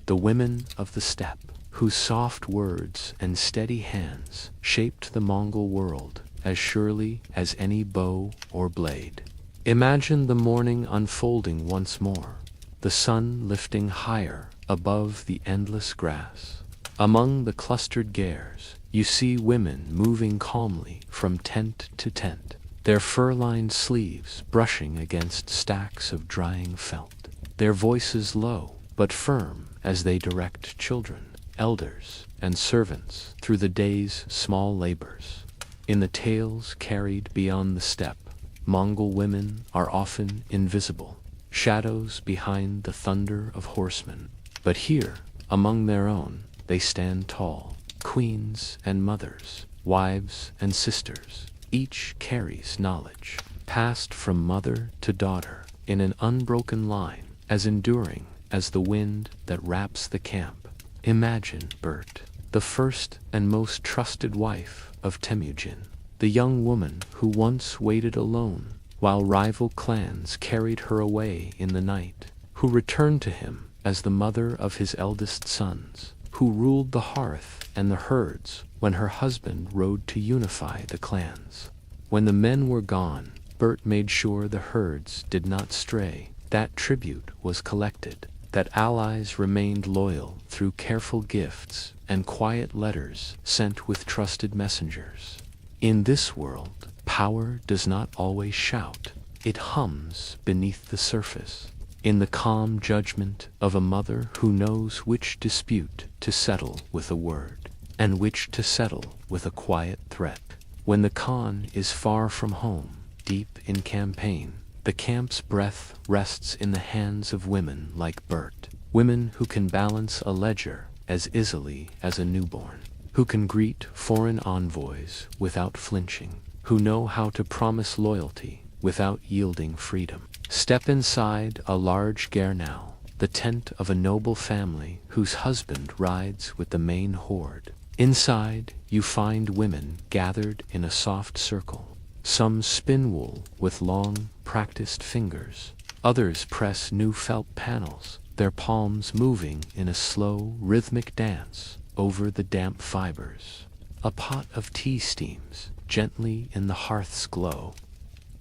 The women of the steppe, whose soft words and steady hands shaped the Mongol world as surely as any bow or blade. Imagine the morning unfolding once more, the sun lifting higher above the endless grass. Among the clustered gears, you see women moving calmly from tent to tent, their fur-lined sleeves brushing against stacks of drying felt, their voices low but firm as they direct children, elders, and servants through the day's small labors. In the tales carried beyond the steppe, Mongol women are often invisible, shadows behind the thunder of horsemen. But here, among their own, they stand tall, queens and mothers, wives and sisters. Each carries knowledge, passed from mother to daughter, in an unbroken line, as enduring as the wind that wraps the camp. Imagine Bert, the first and most trusted wife of Temujin, the young woman who once waited alone while rival clans carried her away in the night, who returned to him as the mother of his eldest sons, who ruled the hearth and the herds when her husband rode to unify the clans. When the men were gone, Bert made sure the herds did not stray, that tribute was collected, that allies remained loyal through careful gifts and quiet letters sent with trusted messengers. In this world, power does not always shout. It hums beneath the surface, in the calm judgment of a mother who knows which dispute to settle with a word, and which to settle with a quiet threat. When the Khan is far from home, deep in campaign, the camp's breath rests in the hands of women like Bert, women who can balance a ledger as easily as a newborn, who can greet foreign envoys without flinching, who know how to promise loyalty without yielding freedom. Step inside a large garnau, the tent of a noble family whose husband rides with the main horde. Inside, you find women gathered in a soft circle. Some spin wool with long, practiced fingers. Others press new felt panels, their palms moving in a slow, rhythmic dance over the damp fibers. A pot of tea steams gently in the hearth's glow.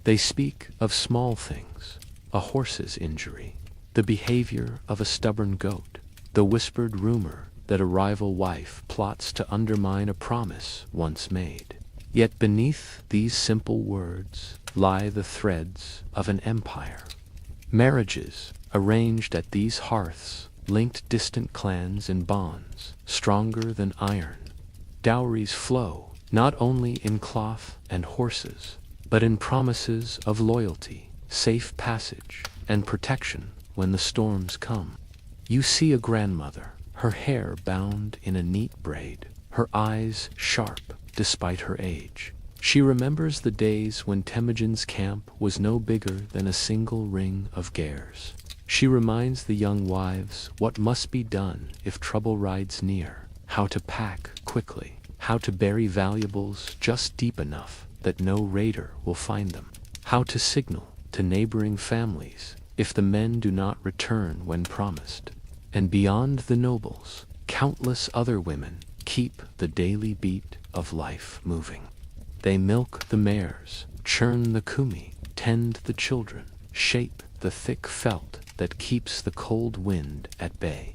They speak of small things, a horse's injury, the behavior of a stubborn goat, the whispered rumor that a rival wife plots to undermine a promise once made. Yet beneath these simple words lie the threads of an empire. Marriages, arranged at these hearths, linked distant clans in bonds, stronger than iron. Dowries flow, not only in cloth and horses, but in promises of loyalty, safe passage, and protection when the storms come. You see a grandmother, her hair bound in a neat braid, her eyes sharp despite her age. She remembers the days when Temujin's camp was no bigger than a single ring of gears. She reminds the young wives what must be done if trouble rides near, how to pack quickly, how to bury valuables just deep enough that no raider will find them, how to signal to neighboring families if the men do not return when promised. And beyond the nobles, countless other women keep the daily beat of life moving. They milk the mares, churn the kumi, tend the children, shape the thick felt that keeps the cold wind at bay.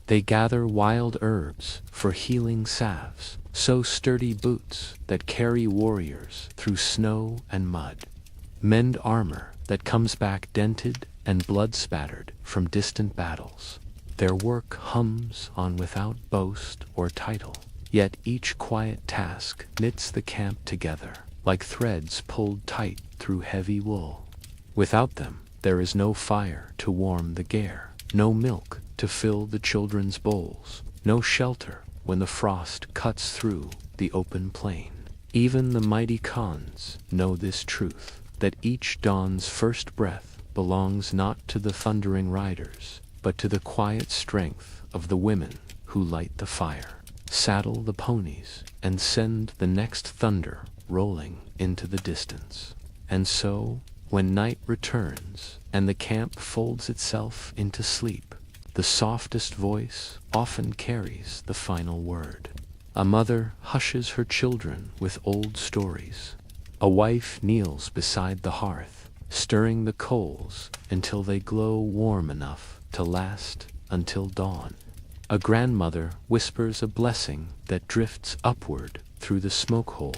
They gather wild herbs for healing salves, sew sturdy boots that carry warriors through snow and mud, mend armor that comes back dented and blood-spattered from distant battles. Their work hums on without boast or title, yet each quiet task knits the camp together, like threads pulled tight through heavy wool. Without them, there is no fire to warm the gare, no milk to fill the children's bowls, no shelter when the frost cuts through the open plain. Even the mighty Khans know this truth, that each dawn's first breath belongs not to the thundering riders, but to the quiet strength of the women who light the fire, saddle the ponies, and send the next thunder rolling into the distance. And so, when night returns and the camp folds itself into sleep, the softest voice often carries the final word. A mother hushes her children with old stories. A wife kneels beside the hearth, stirring the coals until they glow warm enough to last until dawn. A grandmother whispers a blessing that drifts upward through the smoke hole,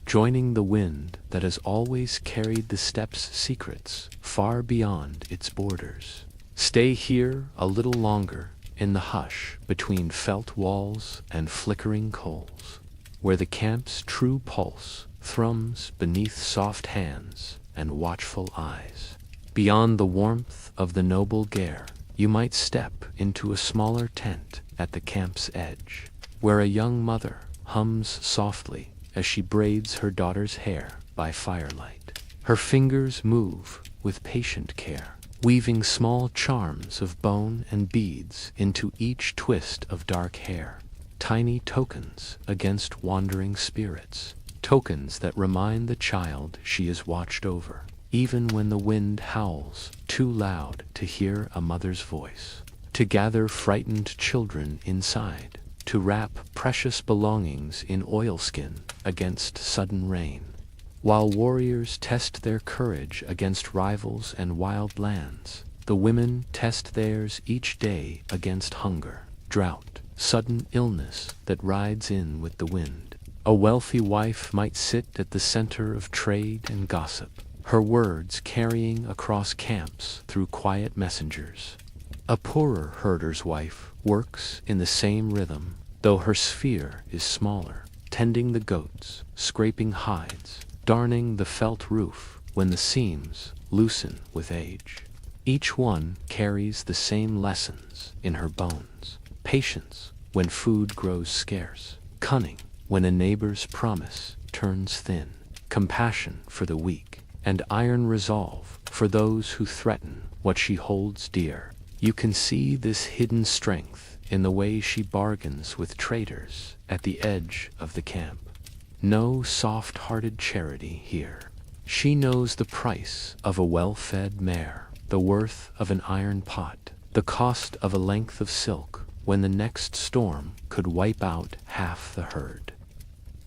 joining the wind that has always carried the steppe's secrets far beyond its borders. Stay here a little longer, in the hush between felt walls and flickering coals, where the camp's true pulse thrums beneath soft hands and watchful eyes. Beyond the warmth of the noble gare, you might step into a smaller tent at the camp's edge, where a young mother hums softly as she braids her daughter's hair by firelight. Her fingers move with patient care, weaving small charms of bone and beads into each twist of dark hair, tiny tokens against wandering spirits, tokens that remind the child she is watched over, even when the wind howls too loud to hear a mother's voice, to gather frightened children inside, to wrap precious belongings in oilskin against sudden rain. While warriors test their courage against rivals and wild lands, the women test theirs each day against hunger, drought, sudden illness that rides in with the wind. A wealthy wife might sit at the center of trade and gossip, her words carrying across camps through quiet messengers. A poorer herder's wife works in the same rhythm, though her sphere is smaller, tending the goats, scraping hides, darning the felt roof when the seams loosen with age. Each one carries the same lessons in her bones: patience when food grows scarce, cunning when a neighbor's promise turns thin, compassion for the weak, and iron resolve for those who threaten what she holds dear. You can see this hidden strength in the way she bargains with traders at the edge of the camp. No soft-hearted charity here. She knows the price of a well-fed mare, the worth of an iron pot, the cost of a length of silk when the next storm could wipe out half the herd.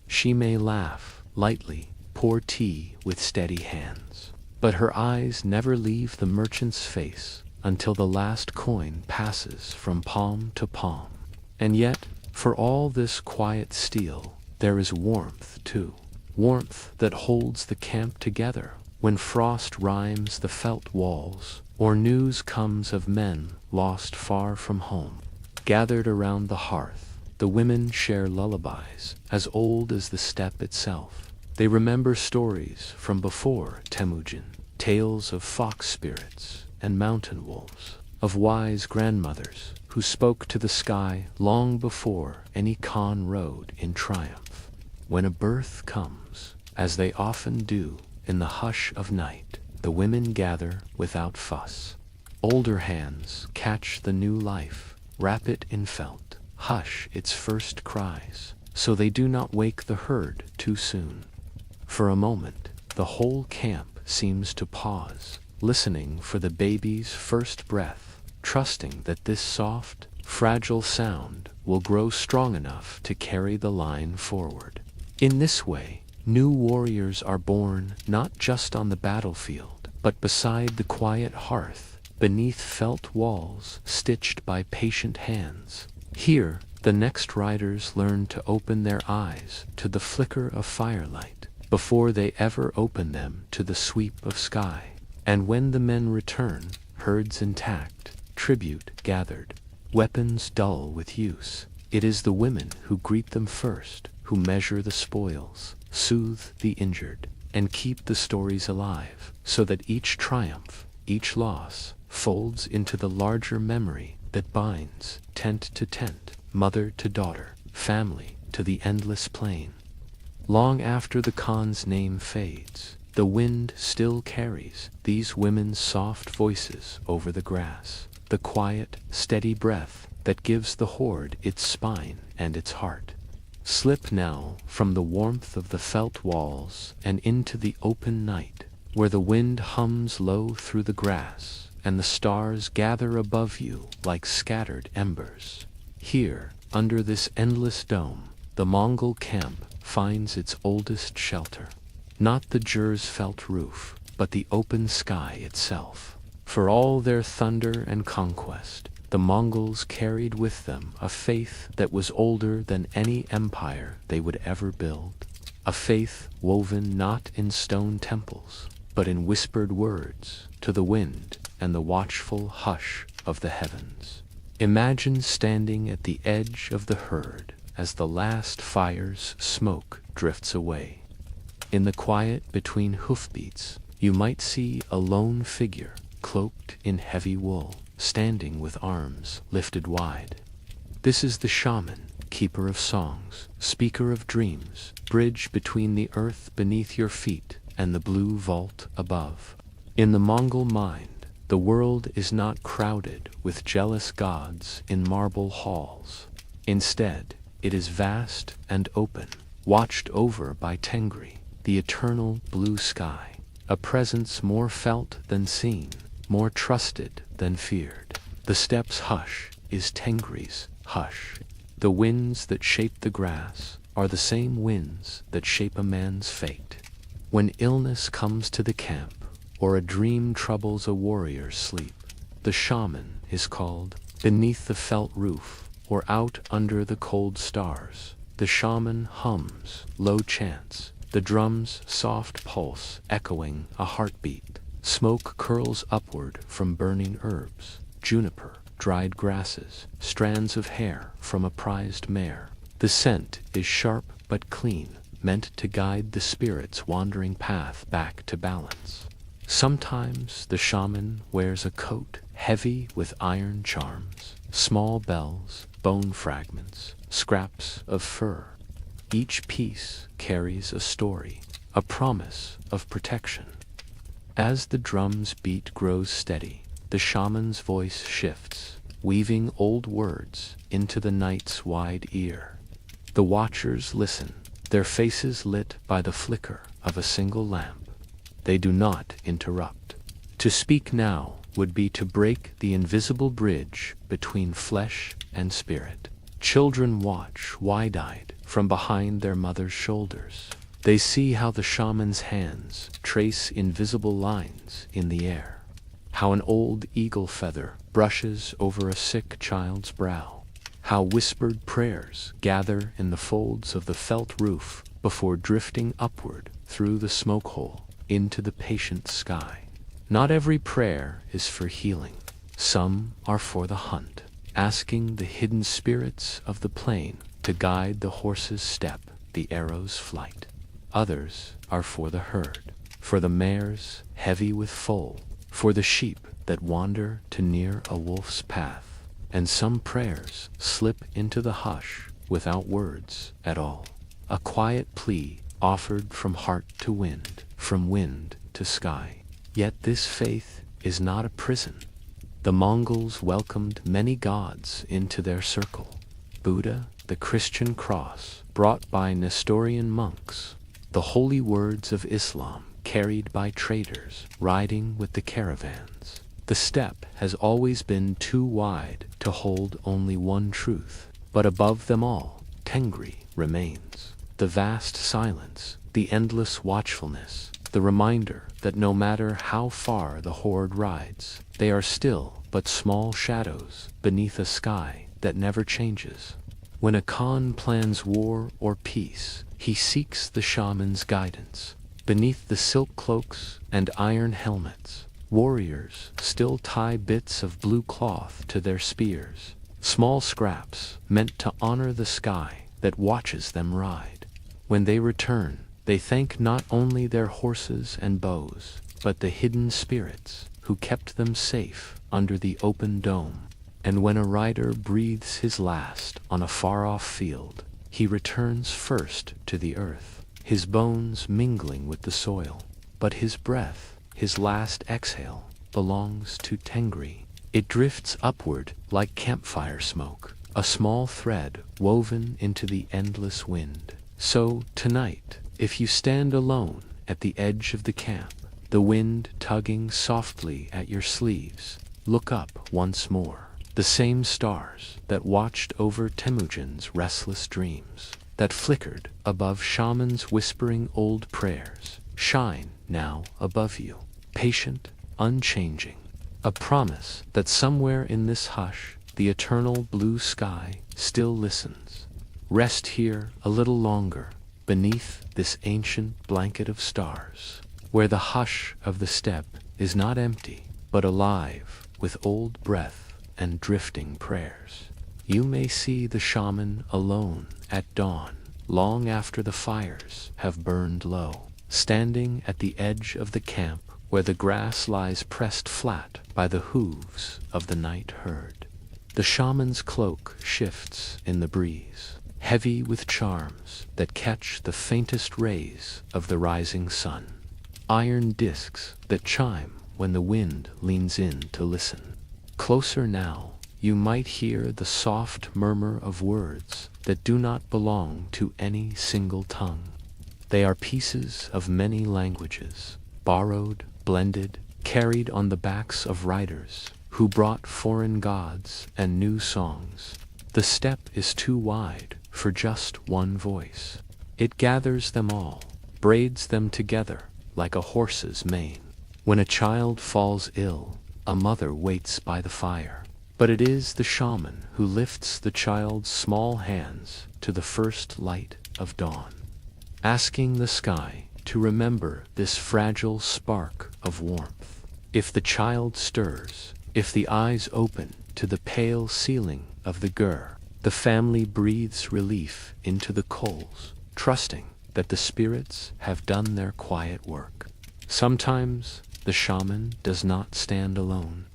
She may laugh lightly, pour tea with steady hands, but her eyes never leave the merchant's face until the last coin passes from palm to palm. And yet, for all this quiet steel, there is warmth too, warmth that holds the camp together when frost rimes the felt walls, or news comes of men lost far from home. Gathered around the hearth, the women share lullabies as old as the steppe itself. They remember stories from before Temujin, tales of fox spirits and mountain wolves, of wise grandmothers who spoke to the sky long before any Khan rode in triumph. When a birth comes, as they often do in the hush of night, the women gather without fuss. Older hands catch the new life, wrap it in felt, hush its first cries, so they do not wake the herd too soon. For a moment, the whole camp seems to pause, listening for the baby's first breath, trusting that this soft, fragile sound will grow strong enough to carry the line forward. In this way, new warriors are born not just on the battlefield, but beside the quiet hearth, beneath felt walls stitched by patient hands. Here, the next riders learn to open their eyes to the flicker of firelight before they ever open them to the sweep of sky. And when the men return, herds intact, tribute gathered, weapons dull with use, it is the women who greet them first, who measure the spoils, soothe the injured, and keep the stories alive, so that each triumph, each loss, folds into the larger memory that binds tent to tent, mother to daughter, family to the endless plain. Long after the Khan's name fades, the wind still carries these women's soft voices over the grass, the quiet, steady breath that gives the horde its spine and its heart. Slip now from the warmth of the felt walls and into the open night, where the wind hums low through the grass and the stars gather above you like scattered embers. Here, under this endless dome, the Mongol camp finds its oldest shelter. Not the Jur's felt roof, but the open sky itself. For all their thunder and conquest, the Mongols carried with them a faith that was older than any empire they would ever build. A faith woven not in stone temples, but in whispered words to the wind and the watchful hush of the heavens. Imagine standing at the edge of the herd as the last fire's smoke drifts away. In the quiet between hoofbeats, you might see a lone figure, cloaked in heavy wool, standing with arms lifted wide. This is the shaman, keeper of songs, speaker of dreams, bridge between the earth beneath your feet and the blue vault above. In the Mongol mind, the world is not crowded with jealous gods in marble halls. Instead, it is vast and open, watched over by Tengri, the eternal blue sky, a presence more felt than seen, more trusted than feared. The steppes' hush is Tengri's hush. The winds that shape the grass are the same winds that shape a man's fate. When illness comes to the camp, or a dream troubles a warrior's sleep, the shaman is called. Beneath the felt roof, or out under the cold stars, the shaman hums low chants, the drum's soft pulse echoing a heartbeat. Smoke curls upward from burning herbs, juniper, dried grasses, strands of hair from a prized mare. The scent is sharp but clean, meant to guide the spirit's wandering path back to balance. Sometimes the shaman wears a coat heavy with iron charms, small bells, bone fragments, scraps of fur. Each piece carries a story, a promise of protection. As the drum's beat grows steady, the shaman's voice shifts, weaving old words into the night's wide ear. The watchers listen, their faces lit by the flicker of a single lamp. They do not interrupt. To speak now would be to break the invisible bridge between flesh and spirit. Children watch wide-eyed from behind their mother's shoulders. They see how the shaman's hands trace invisible lines in the air, how an old eagle feather brushes over a sick child's brow, how whispered prayers gather in the folds of the felt roof before drifting upward through the smoke hole into the patient sky. Not every prayer is for healing. Some are for the hunt, asking the hidden spirits of the plain to guide the horse's step, the arrow's flight. Others are for the herd, for the mares heavy with foal, for the sheep that wander to near a wolf's path. And some prayers slip into the hush without words at all, a quiet plea offered from heart to wind, from wind to sky. Yet this faith is not a prison. The Mongols welcomed many gods into their circle. Buddha, the Christian cross, brought by Nestorian monks, the holy words of Islam carried by traders riding with the caravans. The steppe has always been too wide to hold only one truth, but above them all, Tengri remains. The vast silence, the endless watchfulness, the reminder that no matter how far the horde rides, they are still but small shadows beneath a sky that never changes. When a Khan plans war or peace, he seeks the shaman's guidance. Beneath the silk cloaks and iron helmets, warriors still tie bits of blue cloth to their spears, small scraps meant to honor the sky that watches them ride. When they return, they thank not only their horses and bows, but the hidden spirits who kept them safe under the open dome. And when a rider breathes his last on a far-off field, he returns first to the earth, his bones mingling with the soil. But his breath, his last exhale, belongs to Tengri. It drifts upward like campfire smoke, a small thread woven into the endless wind. So, tonight, if you stand alone at the edge of the camp, the wind tugging softly at your sleeves, look up once more. The same stars that watched over Temujin's restless dreams, that flickered above shamans whispering old prayers, shine now above you, patient, unchanging. A promise that somewhere in this hush, the eternal blue sky still listens. Rest here a little longer, beneath this ancient blanket of stars, where the hush of the steppe is not empty, but alive with old breath and drifting prayers. You may see the shaman alone at dawn, long after the fires have burned low, standing at the edge of the camp where the grass lies pressed flat by the hooves of the night herd. The shaman's cloak shifts in the breeze, heavy with charms that catch the faintest rays of the rising sun, iron discs that chime when the wind leans in to listen. Closer now, you might hear the soft murmur of words that do not belong to any single tongue. They are pieces of many languages, borrowed, blended, carried on the backs of riders who brought foreign gods and new songs. The steppe is too wide for just one voice. It gathers them all, braids them together like a horse's mane. When a child falls ill, a mother waits by the fire. But it is the shaman who lifts the child's small hands to the first light of dawn, asking the sky to remember this fragile spark of warmth. If the child stirs, if the eyes open to the pale ceiling of the gur, the family breathes relief into the coals, trusting that the spirits have done their quiet work. Sometimes the shaman does not stand alone.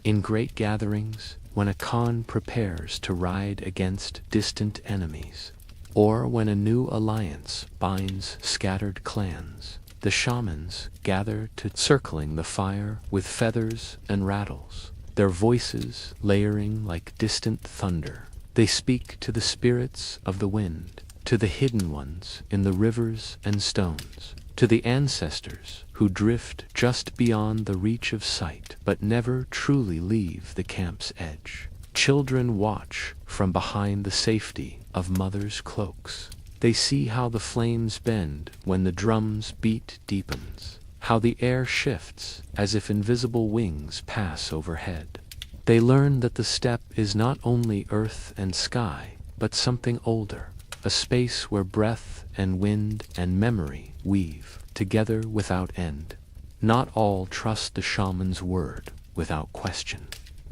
In great gatherings, when a Khan prepares to ride against distant enemies, or when a new alliance binds scattered clans, the shamans gather to circling the fire with feathers and rattles, their voices layering like distant thunder. They speak to the spirits of the wind, to the hidden ones in the rivers and stones, to the ancestors who drift just beyond the reach of sight but never truly leave the camp's edge. Children watch from behind the safety of mothers' cloaks. They see how the flames bend when the drum's beat deepens, how the air shifts as if invisible wings pass overhead. They learn that the steppe is not only earth and sky, but something older, a space where breath and wind and memory weave together without end. Not all trust the shaman's word without question.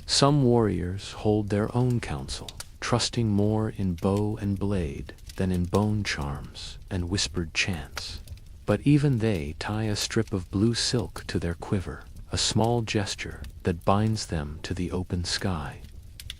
Some warriors hold their own counsel, trusting more in bow and blade than in bone charms and whispered chants. But even they tie a strip of blue silk to their quiver, a small gesture that binds them to the open sky,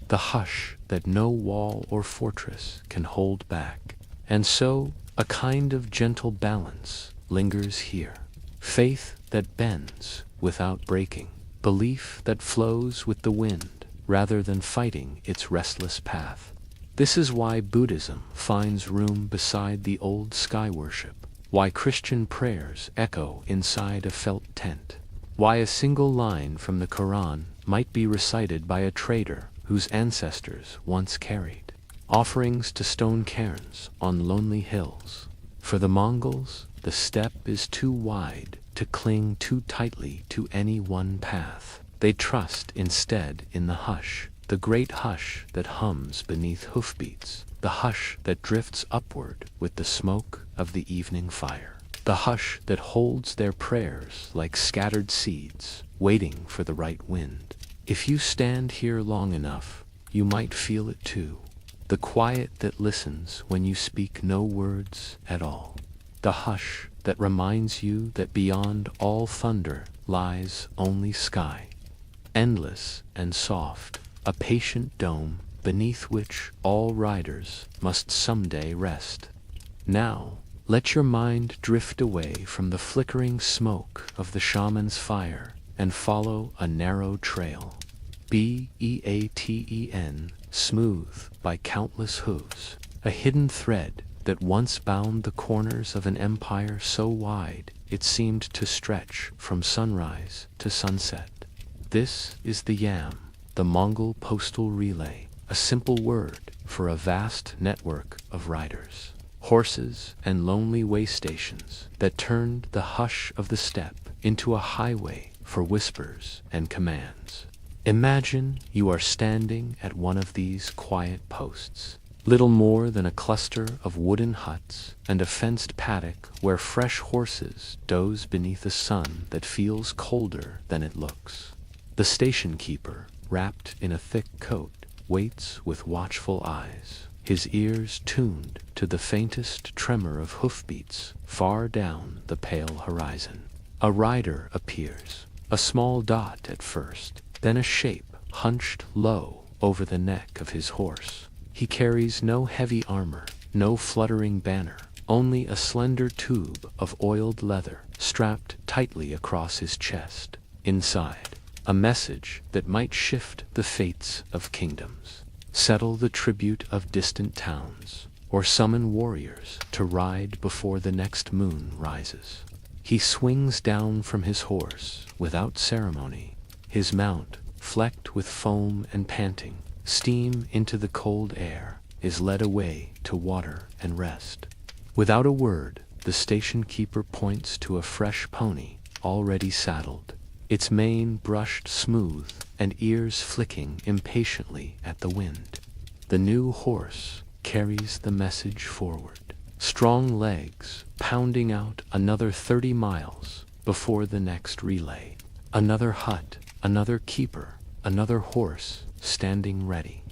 the hush that no wall or fortress can hold back. And so, a kind of gentle balance lingers here. Faith that bends without breaking, belief that flows with the wind rather than fighting its restless path. This is why Buddhism finds room beside the old sky worship, why Christian prayers echo inside a felt tent, why a single line from the Quran might be recited by a trader whose ancestors once carried offerings to stone cairns on lonely hills. For the Mongols, the steppe is too wide to cling too tightly to any one path. They trust instead in the hush, the great hush that hums beneath hoofbeats, the hush that drifts upward with the smoke of the evening fire, the hush that holds their prayers like scattered seeds, waiting for the right wind. If you stand here long enough, you might feel it too. The quiet that listens when you speak no words at all. The hush that reminds you that beyond all thunder lies only sky, endless and soft, a patient dome beneath which all riders must someday rest. Now, let your mind drift away from the flickering smoke of the shaman's fire and follow a narrow trail, Beaten, smooth by countless hooves, a hidden thread that once bound the corners of an empire so wide it seemed to stretch from sunrise to sunset. This is the yam, the Mongol postal relay, a simple word for a vast network of riders, horses and lonely way stations that turned the hush of the steppe into a highway for whispers and commands. Imagine you are standing at one of these quiet posts, little more than a cluster of wooden huts and a fenced paddock where fresh horses doze beneath a sun that feels colder than it looks. The station keeper, wrapped in a thick coat, waits with watchful eyes, his ears tuned to the faintest tremor of hoofbeats far down the pale horizon. A rider appears, a small dot at first, then a shape hunched low over the neck of his horse. He carries no heavy armor, no fluttering banner, only a slender tube of oiled leather strapped tightly across his chest. Inside, a message that might shift the fates of kingdoms, settle the tribute of distant towns, or summon warriors to ride before the next moon rises. He swings down from his horse without ceremony, his mount, flecked with foam and panting, steam into the cold air, is led away to water and rest. Without a word, the station keeper points to a fresh pony, already saddled, its mane brushed smooth and ears flicking impatiently at the wind. The new horse carries the message forward, strong legs pounding out another 30 miles before the next relay. Another hut, another keeper, another horse standing ready.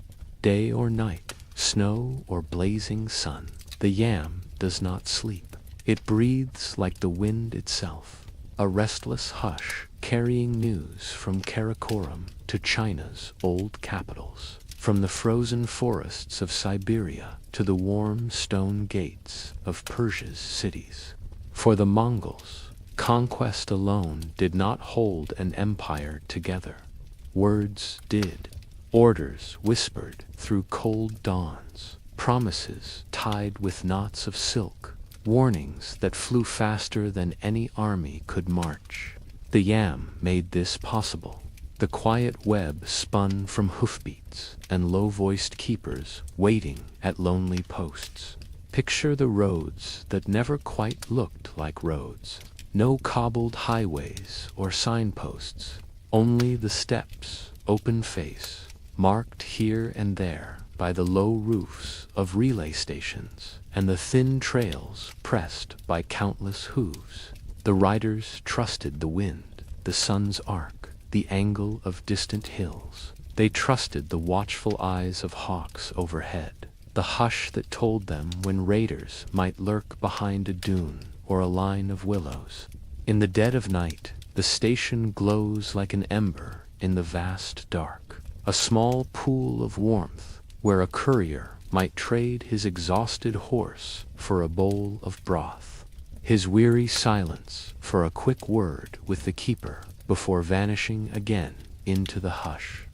Day or night, snow or blazing sun, the yam does not sleep. It breathes like the wind itself, a restless hush carrying news from Karakoram to China's old capitals, from the frozen forests of Siberia to the warm stone gates of Persia's cities. For the Mongols, conquest alone did not hold an empire together. Words did. Orders whispered through cold dawns, promises tied with knots of silk, warnings that flew faster than any army could march. The yam made this possible. The quiet web spun from hoofbeats and low-voiced keepers waiting at lonely posts. Picture the roads that never quite looked like roads. No cobbled highways or signposts, only the steppes, open face, marked here and there by the low roofs of relay stations and the thin trails pressed by countless hooves. The riders trusted the wind, the sun's arc, the angle of distant hills. They trusted the watchful eyes of hawks overhead, the hush that told them when raiders might lurk behind a dune or a line of willows. In the dead of night, the station glows like an ember in the vast dark, a small pool of warmth where a courier might trade his exhausted horse for a bowl of broth, his weary silence for a quick word with the keeper before vanishing again into the hush.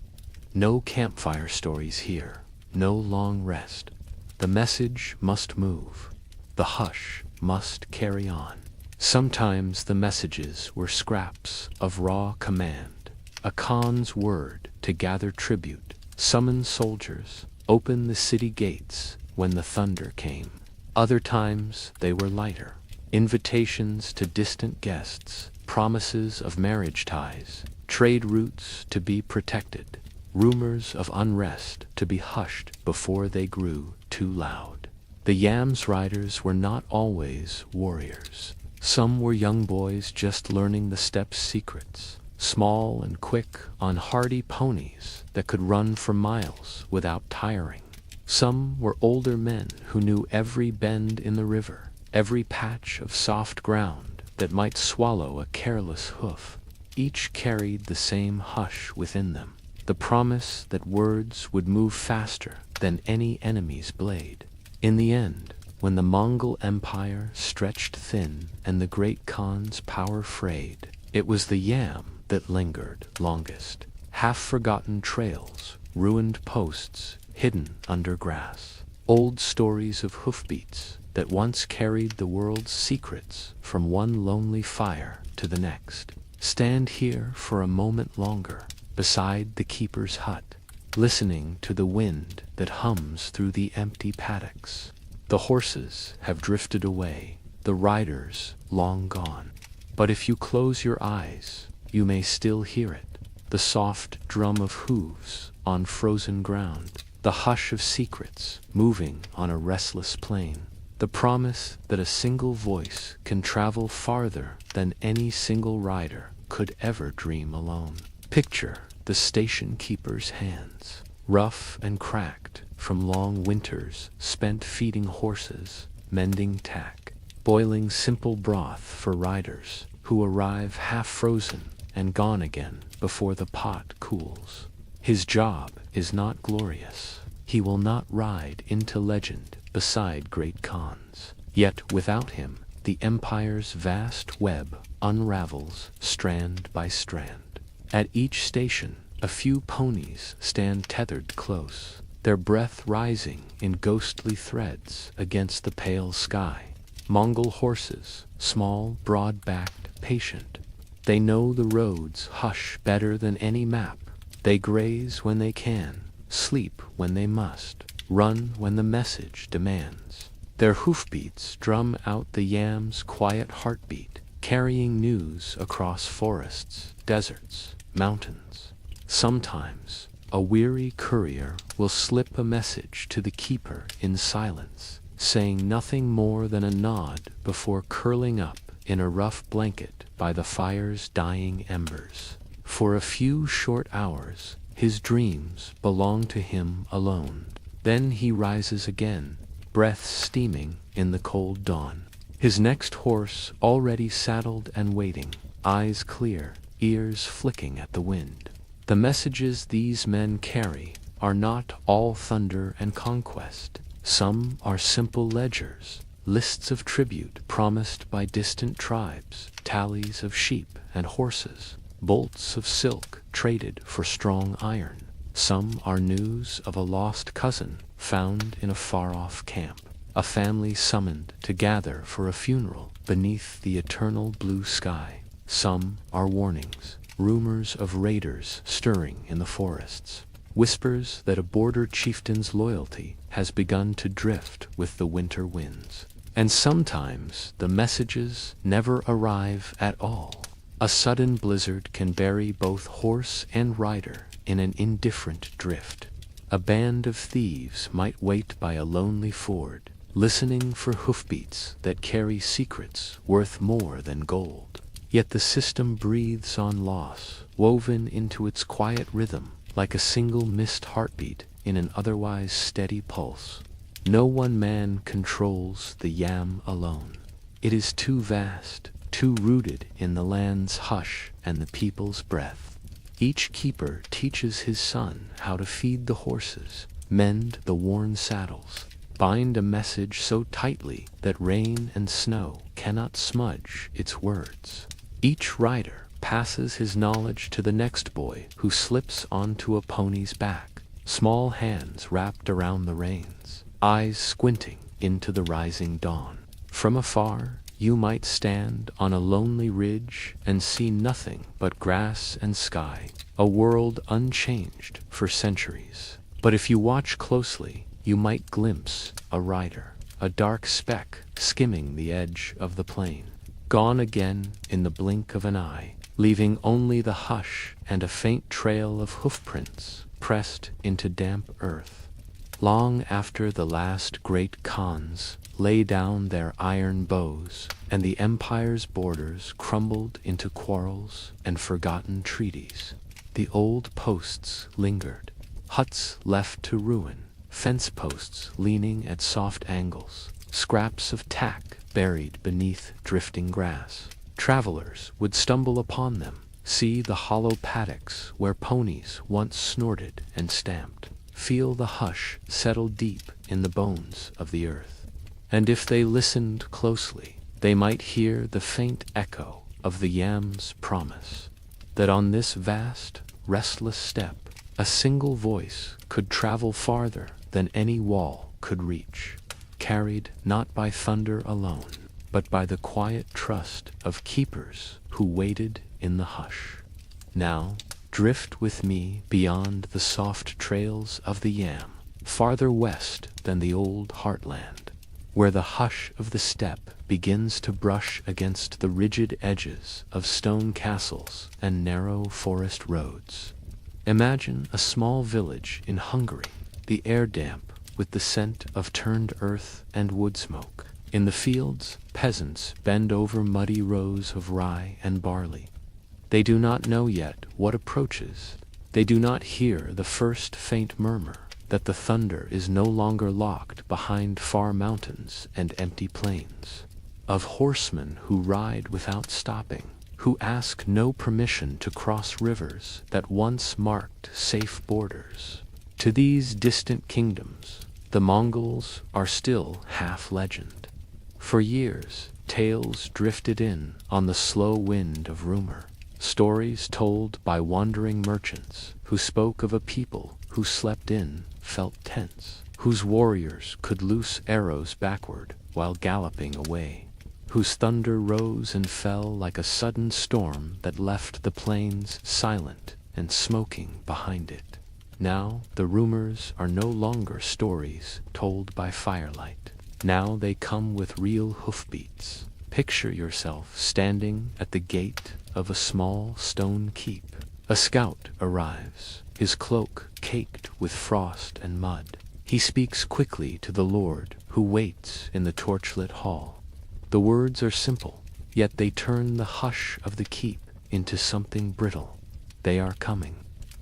No campfire stories here, no long rest. The message must move. The hush must carry on. Sometimes the messages were scraps of raw command, a Khan's word to gather tribute, summon soldiers, open the city gates when the thunder came. Other times they were lighter, invitations to distant guests, promises of marriage ties, trade routes to be protected, rumors of unrest to be hushed before they grew too loud. The yam's riders were not always warriors. Some were young boys just learning the steppes' secrets, small and quick on hardy ponies that could run for miles without tiring. Some were older men who knew every bend in the river, every patch of soft ground that might swallow a careless hoof. Each carried the same hush within them, the promise that words would move faster than any enemy's blade. In the end, when the Mongol Empire stretched thin and the great Khan's power frayed, it was the yam that lingered longest. Half-forgotten trails, ruined posts, hidden under grass. Old stories of hoofbeats that once carried the world's secrets from one lonely fire to the next. Stand here for a moment longer, beside the keeper's hut, listening to the wind that hums through the empty paddocks. The horses have drifted away, the riders long gone. But if you close your eyes, you may still hear it, the soft drum of hooves on frozen ground, the hush of secrets moving on a restless plain, the promise that a single voice can travel farther than any single rider could ever dream alone. Picture the station keeper's hands, rough and cracked from long winters spent feeding horses, mending tack, boiling simple broth for riders who arrive half frozen and gone again before the pot cools. His job is not glorious. He will not ride into legend beside great khans. Yet without him, the empire's vast web unravels strand by strand. At each station, a few ponies stand tethered close, their breath rising in ghostly threads against the pale sky. Mongol horses, small, broad-backed, patient. They know the road's hush better than any map. They graze when they can, sleep when they must, run when the message demands. Their hoofbeats drum out the yam's quiet heartbeat, carrying news across forests, deserts, mountains. Sometimes, a weary courier will slip a message to the keeper in silence, saying nothing more than a nod before curling up in a rough blanket by the fire's dying embers. For a few short hours, his dreams belong to him alone. Then he rises again, breath steaming in the cold dawn. His next horse already saddled and waiting, eyes clear, ears flicking at the wind. The messages these men carry are not all thunder and conquest. Some are simple ledgers, lists of tribute promised by distant tribes, tallies of sheep and horses, bolts of silk traded for strong iron. Some are news of a lost cousin found in a far-off camp, a family summoned to gather for a funeral beneath the eternal blue sky. Some are warnings, rumors of raiders stirring in the forests, whispers that a border chieftain's loyalty has begun to drift with the winter winds. And sometimes the messages never arrive at all. A sudden blizzard can bury both horse and rider in an indifferent drift. A band of thieves might wait by a lonely ford, listening for hoofbeats that carry secrets worth more than gold. Yet the system breathes on loss, woven into its quiet rhythm like a single missed heartbeat in an otherwise steady pulse. No one man controls the yam alone. It is too vast, too rooted in the land's hush and the people's breath. Each keeper teaches his son how to feed the horses, mend the worn saddles, bind a message so tightly that rain and snow cannot smudge its words. Each rider passes his knowledge to the next boy who slips onto a pony's back, small hands wrapped around the reins, eyes squinting into the rising dawn. From afar, you might stand on a lonely ridge and see nothing but grass and sky, a world unchanged for centuries. But if you watch closely, you might glimpse a rider, a dark speck skimming the edge of the plain, gone again in the blink of an eye, leaving only the hush and a faint trail of hoofprints pressed into damp earth. Long after the last great khans lay down their iron bows, and the empire's borders crumbled into quarrels and forgotten treaties, the old posts lingered, huts left to ruin, fence posts leaning at soft angles, scraps of tack buried beneath drifting grass. Travelers would stumble upon them, see the hollow paddocks where ponies once snorted and stamped, feel the hush settle deep in the bones of the earth. And if they listened closely, they might hear the faint echo of the yam's promise, that on this vast, restless steppe, a single voice could travel farther than any wall could reach, carried not by thunder alone, but by the quiet trust of keepers who waited in the hush. Now, drift with me beyond the soft trails of the yam, farther west than the old heartland, where the hush of the steppe begins to brush against the rigid edges of stone castles and narrow forest roads. Imagine a small village in Hungary, the air damp with the scent of turned earth and wood smoke. In the fields, peasants bend over muddy rows of rye and barley. They do not know yet what approaches. They do not hear the first faint murmur that the thunder is no longer locked behind far mountains and empty plains. Of horsemen who ride without stopping, who ask no permission to cross rivers that once marked safe borders. To these distant kingdoms, the Mongols are still half legend. For years, tales drifted in on the slow wind of rumor, stories told by wandering merchants who spoke of a people who slept in, felt tense, whose warriors could loose arrows backward while galloping away, whose thunder rose and fell like a sudden storm that left the plains silent and smoking behind it. Now the rumors are no longer stories told by firelight. Now they come with real hoofbeats. Picture yourself standing at the gate of a small stone keep. A scout arrives, his cloak caked with frost and mud. He speaks quickly to the lord who waits in the torchlit hall. The words are simple, yet they turn the hush of the keep into something brittle. They are coming.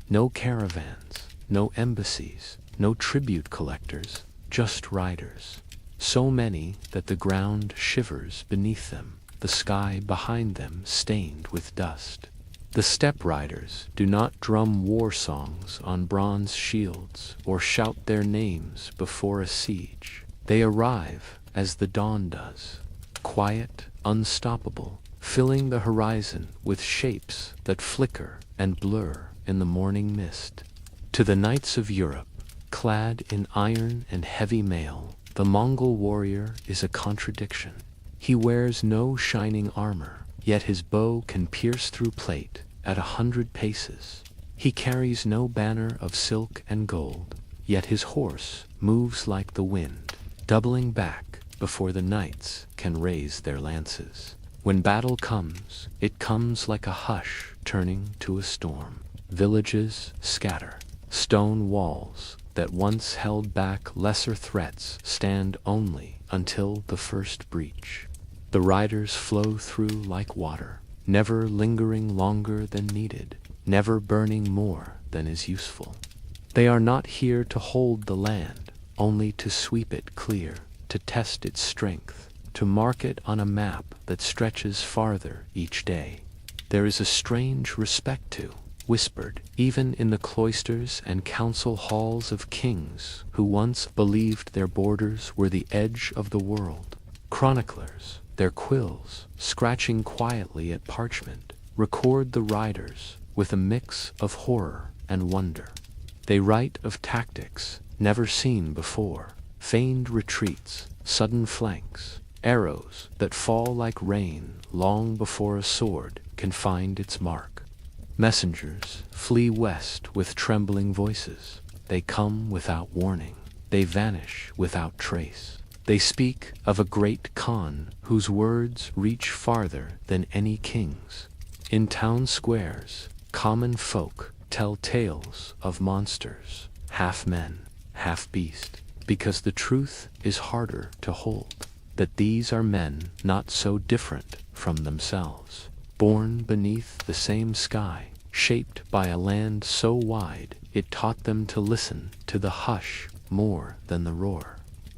No caravans, no embassies, no tribute collectors, just riders. So many that the ground shivers beneath them, the sky behind them stained with dust. The steppe riders do not drum war songs on bronze shields or shout their names before a siege. They arrive as the dawn does, quiet, unstoppable, filling the horizon with shapes that flicker and blur in the morning mist. To the knights of Europe, clad in iron and heavy mail, the Mongol warrior is a contradiction. He wears no shining armor, yet his bow can pierce through plate at 100 paces. He carries no banner of silk and gold, yet his horse moves like the wind, doubling back before the knights can raise their lances. When battle comes, it comes like a hush turning to a storm. Villages scatter. Stone walls that once held back lesser threats stand only until the first breach. The riders flow through like water, never lingering longer than needed, never burning more than is useful. They are not here to hold the land, only to sweep it clear, to test its strength, to mark it on a map that stretches farther each day. There is a strange respect to, whispered even in the cloisters and council halls of kings who once believed their borders were the edge of the world. Chroniclers, their quills, scratching quietly at parchment, record the riders with a mix of horror and wonder. They write of tactics never seen before, feigned retreats, sudden flanks, arrows that fall like rain long before a sword can find its mark. Messengers flee west with trembling voices. They come without warning. They vanish without trace. They speak of a great Khan whose words reach farther than any king's. In town squares, common folk tell tales of monsters, half men, half beast, because the truth is harder to hold, that these are men not so different from themselves, born beneath the same sky, shaped by a land so wide it taught them to listen to the hush more than the roar.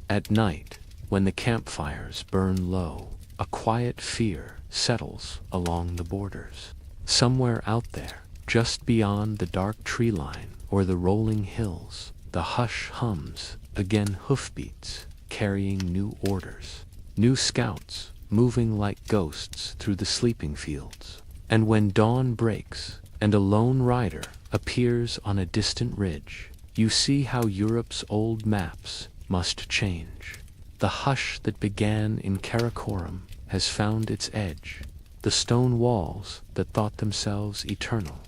At night, when the campfires burn low, a quiet fear settles along the borders. Somewhere out there, just beyond the dark tree line or the rolling hills, the hush hums again, hoofbeats carrying new orders, new scouts moving like ghosts through the sleeping fields. And when dawn breaks and a lone rider appears on a distant ridge, you see how Europe's old maps must change. The hush that began in Karakoram has found its edge. The stone walls that thought themselves eternal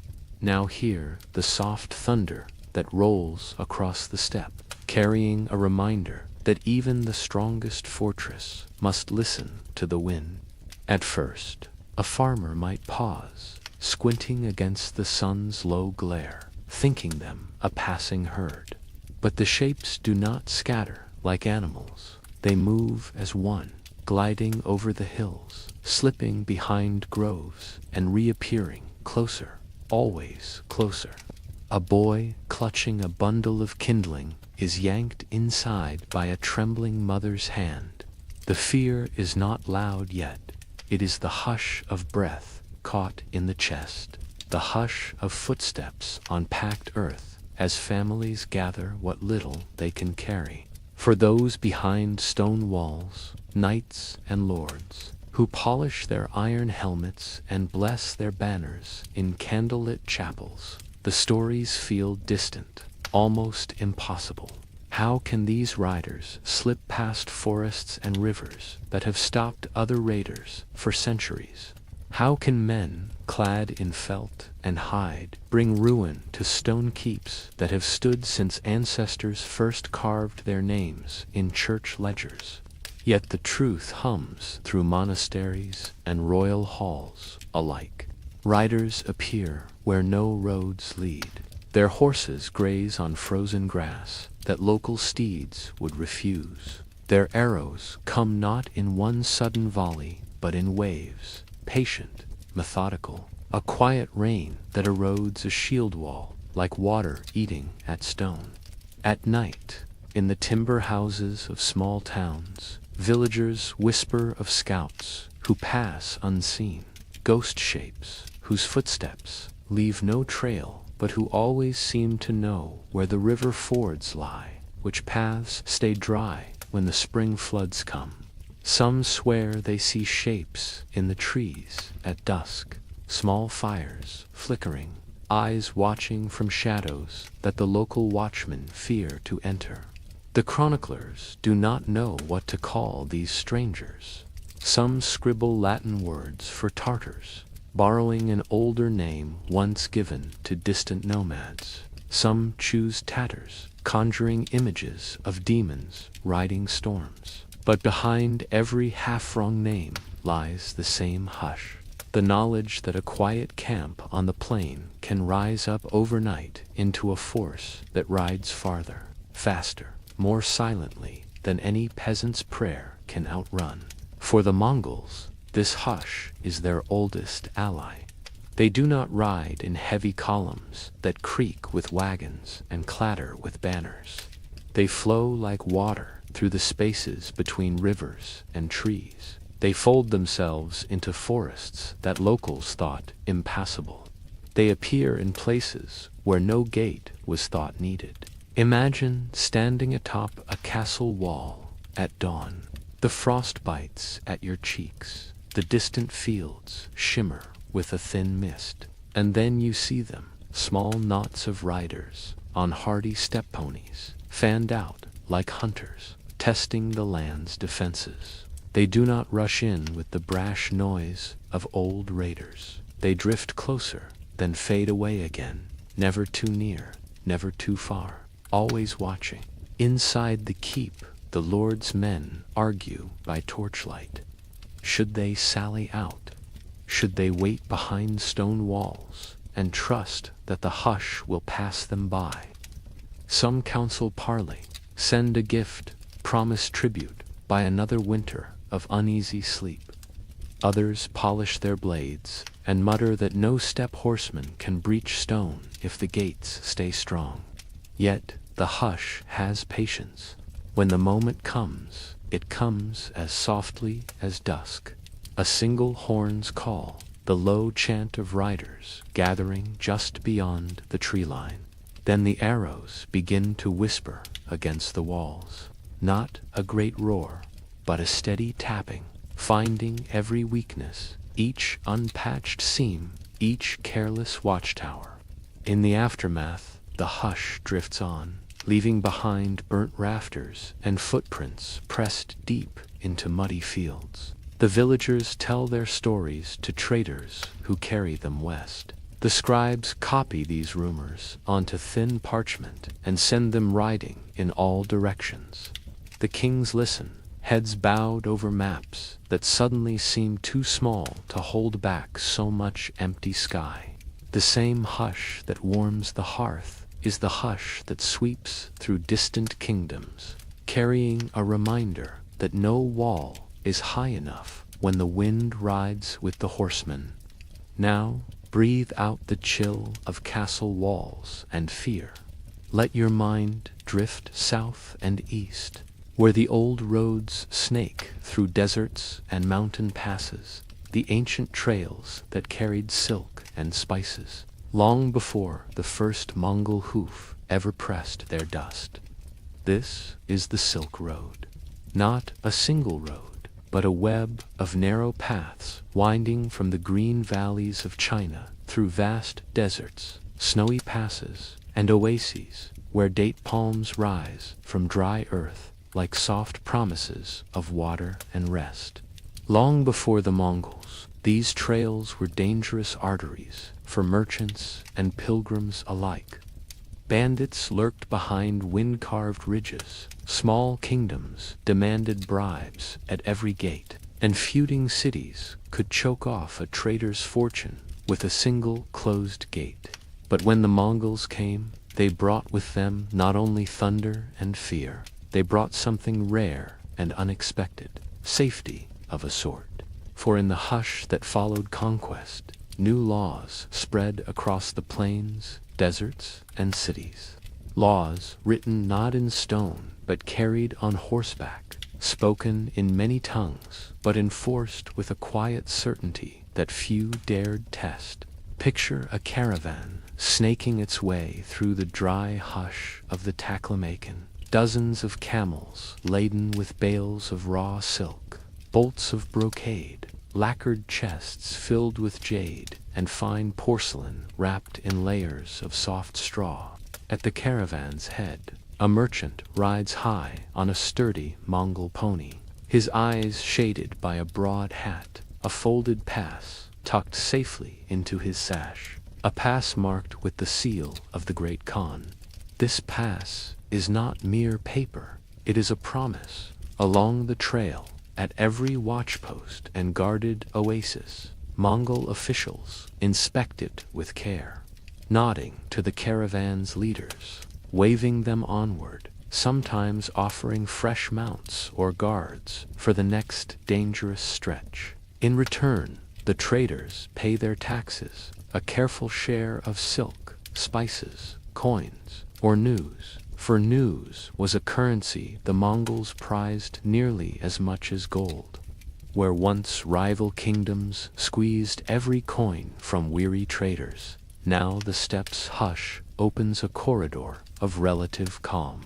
now hear the soft thunder that rolls across the steppe, carrying a reminder that even the strongest fortress must listen to the wind. At first, a farmer might pause, squinting against the sun's low glare, thinking them a passing herd. But the shapes do not scatter like animals. They move as one, gliding over the hills, slipping behind groves, and reappearing closer, always closer. A boy, clutching a bundle of kindling, is yanked inside by a trembling mother's hand. The fear is not loud yet. It is the hush of breath caught in the chest, the hush of footsteps on packed earth as families gather what little they can carry. For those behind stone walls, knights and lords, who polish their iron helmets and bless their banners in candlelit chapels, the stories feel distant, almost impossible. How can these riders slip past forests and rivers that have stopped other raiders for centuries? How can men, clad in felt and hide, bring ruin to stone keeps that have stood since ancestors first carved their names in church ledgers? Yet the truth hums through monasteries and royal halls alike. Riders appear where no roads lead. Their horses graze on frozen grass that local steeds would refuse. Their arrows come not in one sudden volley, but in waves, patient, methodical, a quiet rain that erodes a shield wall like water eating at stone. At night, in the timber houses of small towns, villagers whisper of scouts who pass unseen, ghost shapes whose footsteps leave no trail but who always seem to know where the river fords lie, which paths stay dry when the spring floods come. Some swear they see shapes in the trees at dusk, small fires flickering, eyes watching from shadows that the local watchmen fear to enter. The chroniclers do not know what to call these strangers. Some scribble Latin words for Tartars, borrowing an older name once given to distant nomads. Some choose tatters, conjuring images of demons riding storms. But behind every half-wrong name lies the same hush, the knowledge that a quiet camp on the plain can rise up overnight into a force that rides farther, faster, more silently than any peasant's prayer can outrun. For the Mongols, this hush is their oldest ally. They do not ride in heavy columns that creak with wagons and clatter with banners. They flow like water through the spaces between rivers and trees. They fold themselves into forests that locals thought impassable. They appear in places where no gate was thought needed. Imagine standing atop a castle wall at dawn. The frost bites at your cheeks. The distant fields shimmer with a thin mist. And then you see them, small knots of riders on hardy steppe ponies, fanned out like hunters, testing the land's defenses. They do not rush in with the brash noise of old raiders. They drift closer, then fade away again, never too near, never too far, always watching. Inside the keep, the Lord's men argue by torchlight. Should they sally out? Should they wait behind stone walls and trust that the hush will pass them by? Some counsel parley, send a gift, promise tribute by another winter of uneasy sleep. Others polish their blades and mutter that no steppe horseman can breach stone if the gates stay strong. Yet the hush has patience. When the moment comes, it comes as softly as dusk. A single horn's call, the low chant of riders gathering just beyond the tree line. Then the arrows begin to whisper against the walls. Not a great roar, but a steady tapping, finding every weakness, each unpatched seam, each careless watchtower. In the aftermath, the hush drifts on, leaving behind burnt rafters and footprints pressed deep into muddy fields. The villagers tell their stories to traders who carry them west. The scribes copy these rumors onto thin parchment and send them riding in all directions. The kings listen, heads bowed over maps that suddenly seem too small to hold back so much empty sky. The same hush that warms the hearth is the hush that sweeps through distant kingdoms, carrying a reminder that no wall is high enough when the wind rides with the horsemen. Now, Breathe out the chill of castle walls and fear. Let your mind drift south and east, where the old roads snake through deserts and mountain passes, the ancient trails that carried silk and spices, long before the first Mongol hoof ever pressed their dust. This is the Silk Road. Not a single road, but a web of narrow paths winding from the green valleys of China through vast deserts, snowy passes, and oases where date palms rise from dry earth like soft promises of water and rest. Long before the Mongols, these trails were dangerous arteries for merchants and pilgrims alike. Bandits lurked behind wind-carved ridges, small kingdoms demanded bribes at every gate, and feuding cities could choke off a trader's fortune with a single closed gate. But when the Mongols came, they brought with them not only thunder and fear, they brought something rare and unexpected, safety of a sort. For in the hush that followed conquest, new laws spread across the plains, deserts, and cities. Laws written not in stone, but carried on horseback, spoken in many tongues, but enforced with a quiet certainty that few dared test. Picture a caravan snaking its way through the dry hush of the Taklamakan, dozens of camels laden with bales of raw silk, bolts of brocade, lacquered chests filled with jade, and fine porcelain wrapped in layers of soft straw. At the caravan's head, a merchant rides high on a sturdy Mongol pony, his eyes shaded by a broad hat, a folded pass tucked safely into his sash, a pass marked with the seal of the Great Khan. This pass is not mere paper, it is a promise. Along the trail, at every watchpost and guarded oasis, Mongol officials inspect it with care, nodding to the caravan's leaders, waving them onward, sometimes offering fresh mounts or guards for the next dangerous stretch. In return, the traders pay their taxes, a careful share of silk, spices, coins, or news. For news was a currency the Mongols prized nearly as much as gold. Where once rival kingdoms squeezed every coin from weary traders, now the steppes' hush opens a corridor of relative calm.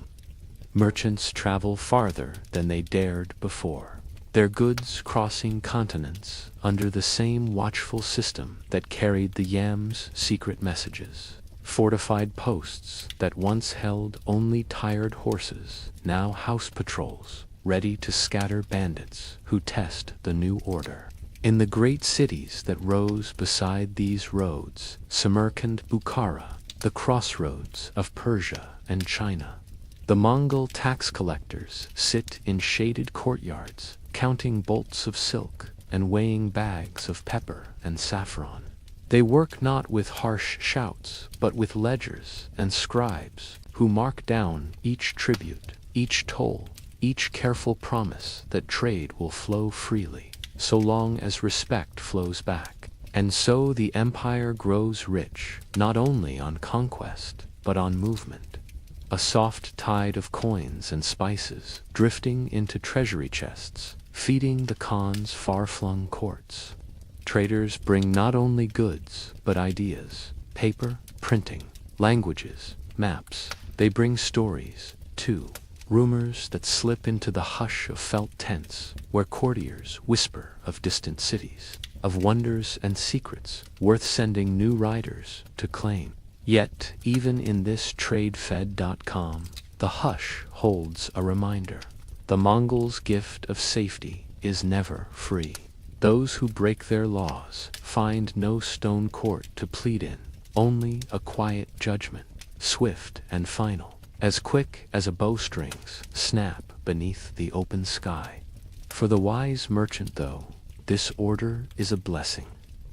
Merchants travel farther than they dared before, their goods crossing continents under the same watchful system that carried the Yam's secret messages. Fortified posts that once held only tired horses, now house patrols, ready to scatter bandits who test the new order. In the great cities that rose beside these roads, Samarkand, Bukhara, the crossroads of Persia and China, the Mongol tax collectors sit in shaded courtyards, counting bolts of silk and weighing bags of pepper and saffron. They work not with harsh shouts, but with ledgers and scribes, who mark down each tribute, each toll, each careful promise that trade will flow freely, so long as respect flows back. And so the empire grows rich, not only on conquest, but on movement. A soft tide of coins and spices drifting into treasury chests, feeding the Khan's far-flung courts. Traders bring not only goods, but ideas, paper, printing, languages, maps. They bring stories, too, rumors that slip into the hush of felt tents, where courtiers whisper of distant cities, of wonders and secrets worth sending new riders to claim. Yet, even in this tradefed.com, the hush holds a reminder. The Mongols' gift of safety is never free. Those who break their laws find no stone court to plead in, only a quiet judgment, swift and final, as quick as a bowstring's snap beneath the open sky. For the wise merchant, though, this order is a blessing.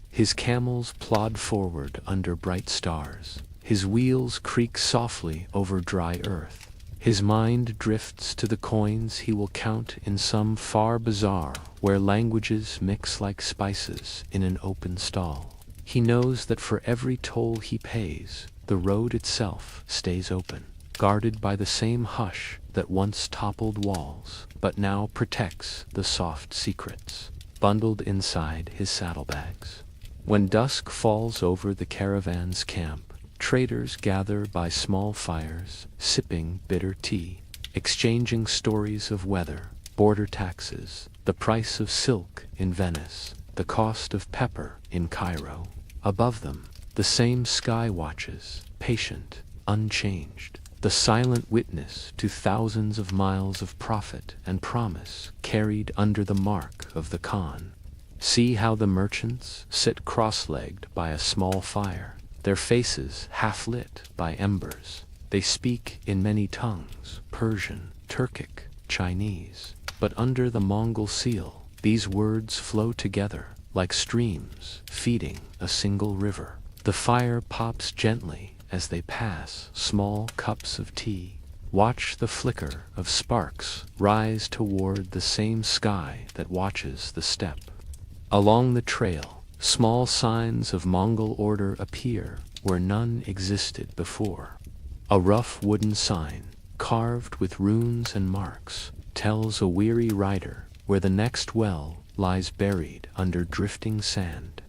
His camels plod forward under bright stars, his wheels creak softly over dry earth. His mind drifts to the coins he will count in some far bazaar where languages mix like spices in an open stall. He knows that for every toll he pays, the road itself stays open, guarded by the same hush that once toppled walls, but now protects the soft secrets, bundled inside his saddlebags. When dusk falls over the caravan's camp, traders gather by small fires, sipping bitter tea, exchanging stories of weather, border taxes, the price of silk in Venice, the cost of pepper in Cairo. Above them, the same sky watches, patient, unchanged, the silent witness to thousands of miles of profit and promise carried under the mark of the Khan. See how the merchants sit cross-legged by a small fire, their faces half-lit by embers. They speak in many tongues, Persian, Turkic, Chinese, but under the Mongol seal, these words flow together like streams feeding a single river. The fire pops gently as they pass small cups of tea. Watch the flicker of sparks rise toward the same sky that watches the steppe. Along the trail, small signs of Mongol order appear where none existed before. A rough wooden sign, carved with runes and marks, tells a weary rider where the next well lies buried under drifting sand.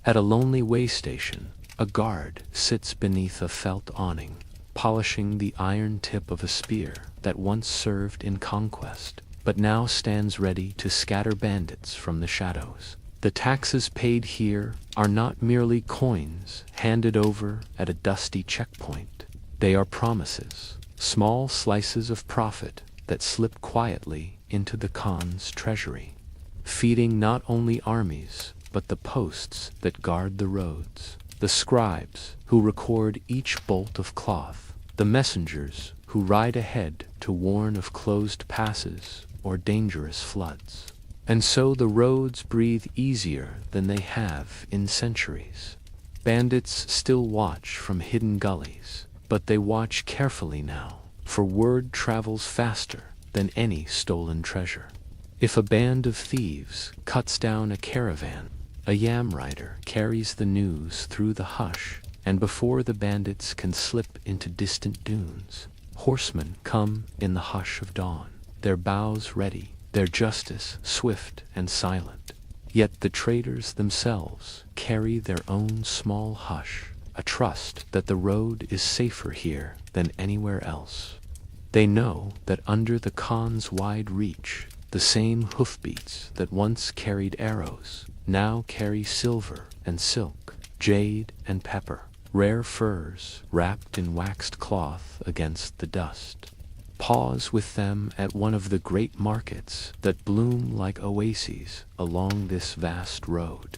At a lonely way station, a guard sits beneath a felt awning, polishing the iron tip of a spear that once served in conquest, but now stands ready to scatter bandits from the shadows. The taxes paid here are not merely coins handed over at a dusty checkpoint. They are promises, small slices of profit that slip quietly into the Khan's treasury, feeding not only armies but the posts that guard the roads, the scribes who record each bolt of cloth, the messengers who ride ahead to warn of closed passes or dangerous floods. And so the roads breathe easier than they have in centuries. Bandits still watch from hidden gullies, but they watch carefully now, for word travels faster than any stolen treasure. If a band of thieves cuts down a caravan, a yam rider carries the news through the hush, and before the bandits can slip into distant dunes, horsemen come in the hush of dawn, their bows ready, their justice swift and silent. Yet the traders themselves carry their own small hush, a trust that the road is safer here than anywhere else. They know that under the Khan's wide reach, the same hoofbeats that once carried arrows now carry silver and silk, jade and pepper, rare furs wrapped in waxed cloth against the dust. Pause with them at one of the great markets that bloom like oases along this vast road.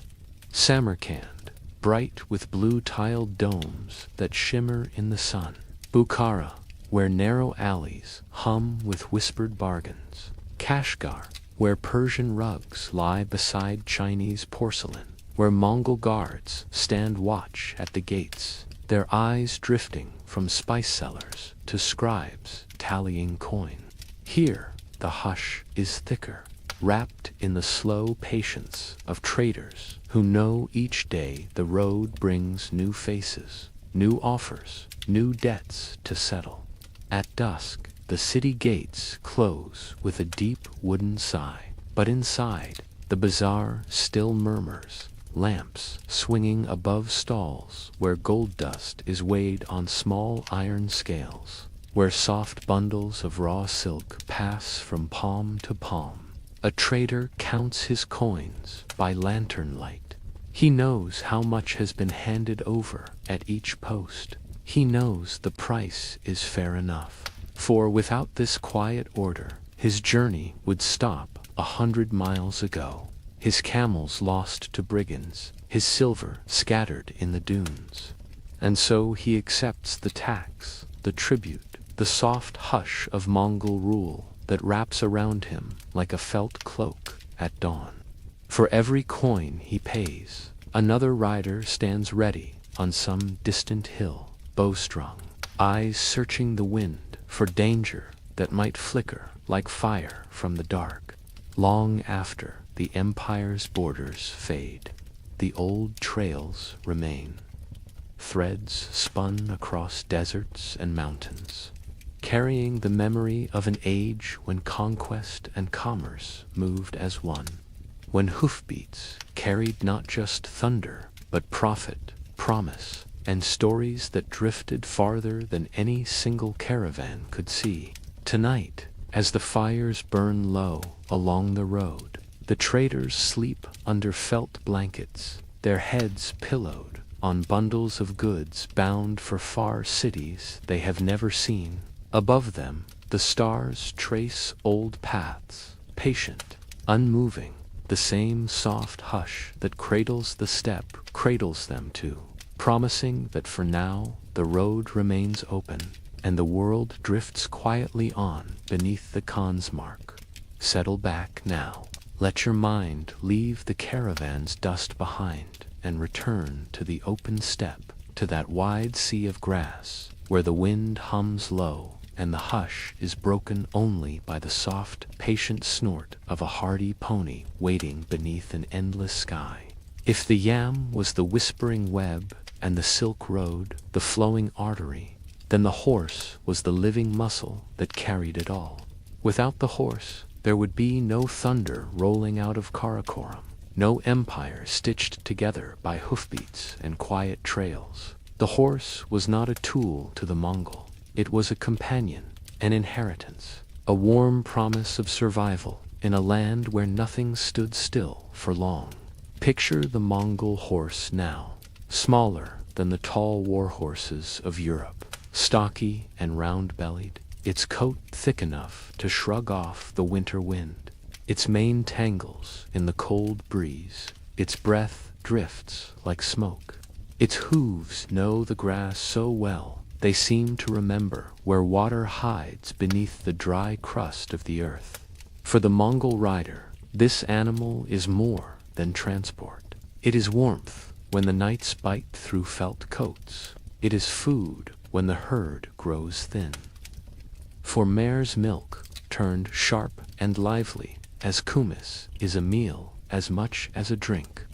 Samarkand, bright with blue-tiled domes that shimmer in the sun. Bukhara, where narrow alleys hum with whispered bargains. Kashgar, where Persian rugs lie beside Chinese porcelain, where Mongol guards stand watch at the gates, their eyes drifting from spice sellers to scribes tallying coin. Here, the hush is thicker, wrapped in the slow patience of traders who know each day the road brings new faces, new offers, new debts to settle. At dusk, the city gates close with a deep wooden sigh, but inside, the bazaar still murmurs, lamps swinging above stalls where gold dust is weighed on small iron scales, where soft bundles of raw silk pass from palm to palm. A trader counts his coins by lantern light. He knows how much has been handed over at each post. He knows the price is fair enough. For without this quiet order, his journey would stop 100 miles ago. His camels lost to brigands, his silver scattered in the dunes. And so he accepts the tax, the tribute, the soft hush of Mongol rule that wraps around him like a felt cloak at dawn. For every coin he pays, another rider stands ready on some distant hill, bowstrung, eyes searching the wind for danger that might flicker like fire from the dark, long after the empire's borders fade. the old trails remain, threads spun across deserts and mountains, carrying the memory of an age when conquest and commerce moved as one, when hoofbeats carried not just thunder, but prophet, promise, and stories that drifted farther than any single caravan could see. Tonight, as the fires burn low along the road, the traders sleep under felt blankets, their heads pillowed on bundles of goods bound for far cities they have never seen. Above them, the stars trace old paths, patient, unmoving, the same soft hush that cradles the step cradles them too, promising that for now the road remains open and the world drifts quietly on beneath the Khan's mark. Settle back now. Let your mind leave the caravan's dust behind and return to the open steppe, to that wide sea of grass where the wind hums low and the hush is broken only by the soft, patient snort of a hardy pony waiting beneath an endless sky. If the yam was the whispering web and the silk road the flowing artery, then the horse was the living muscle that carried it all. Without the horse, there would be no thunder rolling out of Karakoram, no empire stitched together by hoofbeats and quiet trails. The horse was not a tool to the Mongol. It was a companion, an inheritance, a warm promise of survival in a land where nothing stood still for long. Picture the Mongol horse now, smaller than the tall war horses of Europe, stocky and round-bellied, its coat thick enough to shrug off the winter wind. Its mane tangles in the cold breeze. Its breath drifts like smoke. Its hooves know the grass so well, they seem to remember where water hides beneath the dry crust of the earth. For the Mongol rider, this animal is more than transport. It is warmth when the nights bite through felt coats. It is food when the herd grows thin. For mare's milk, turned sharp and lively as kumis, is a meal as much as a drink.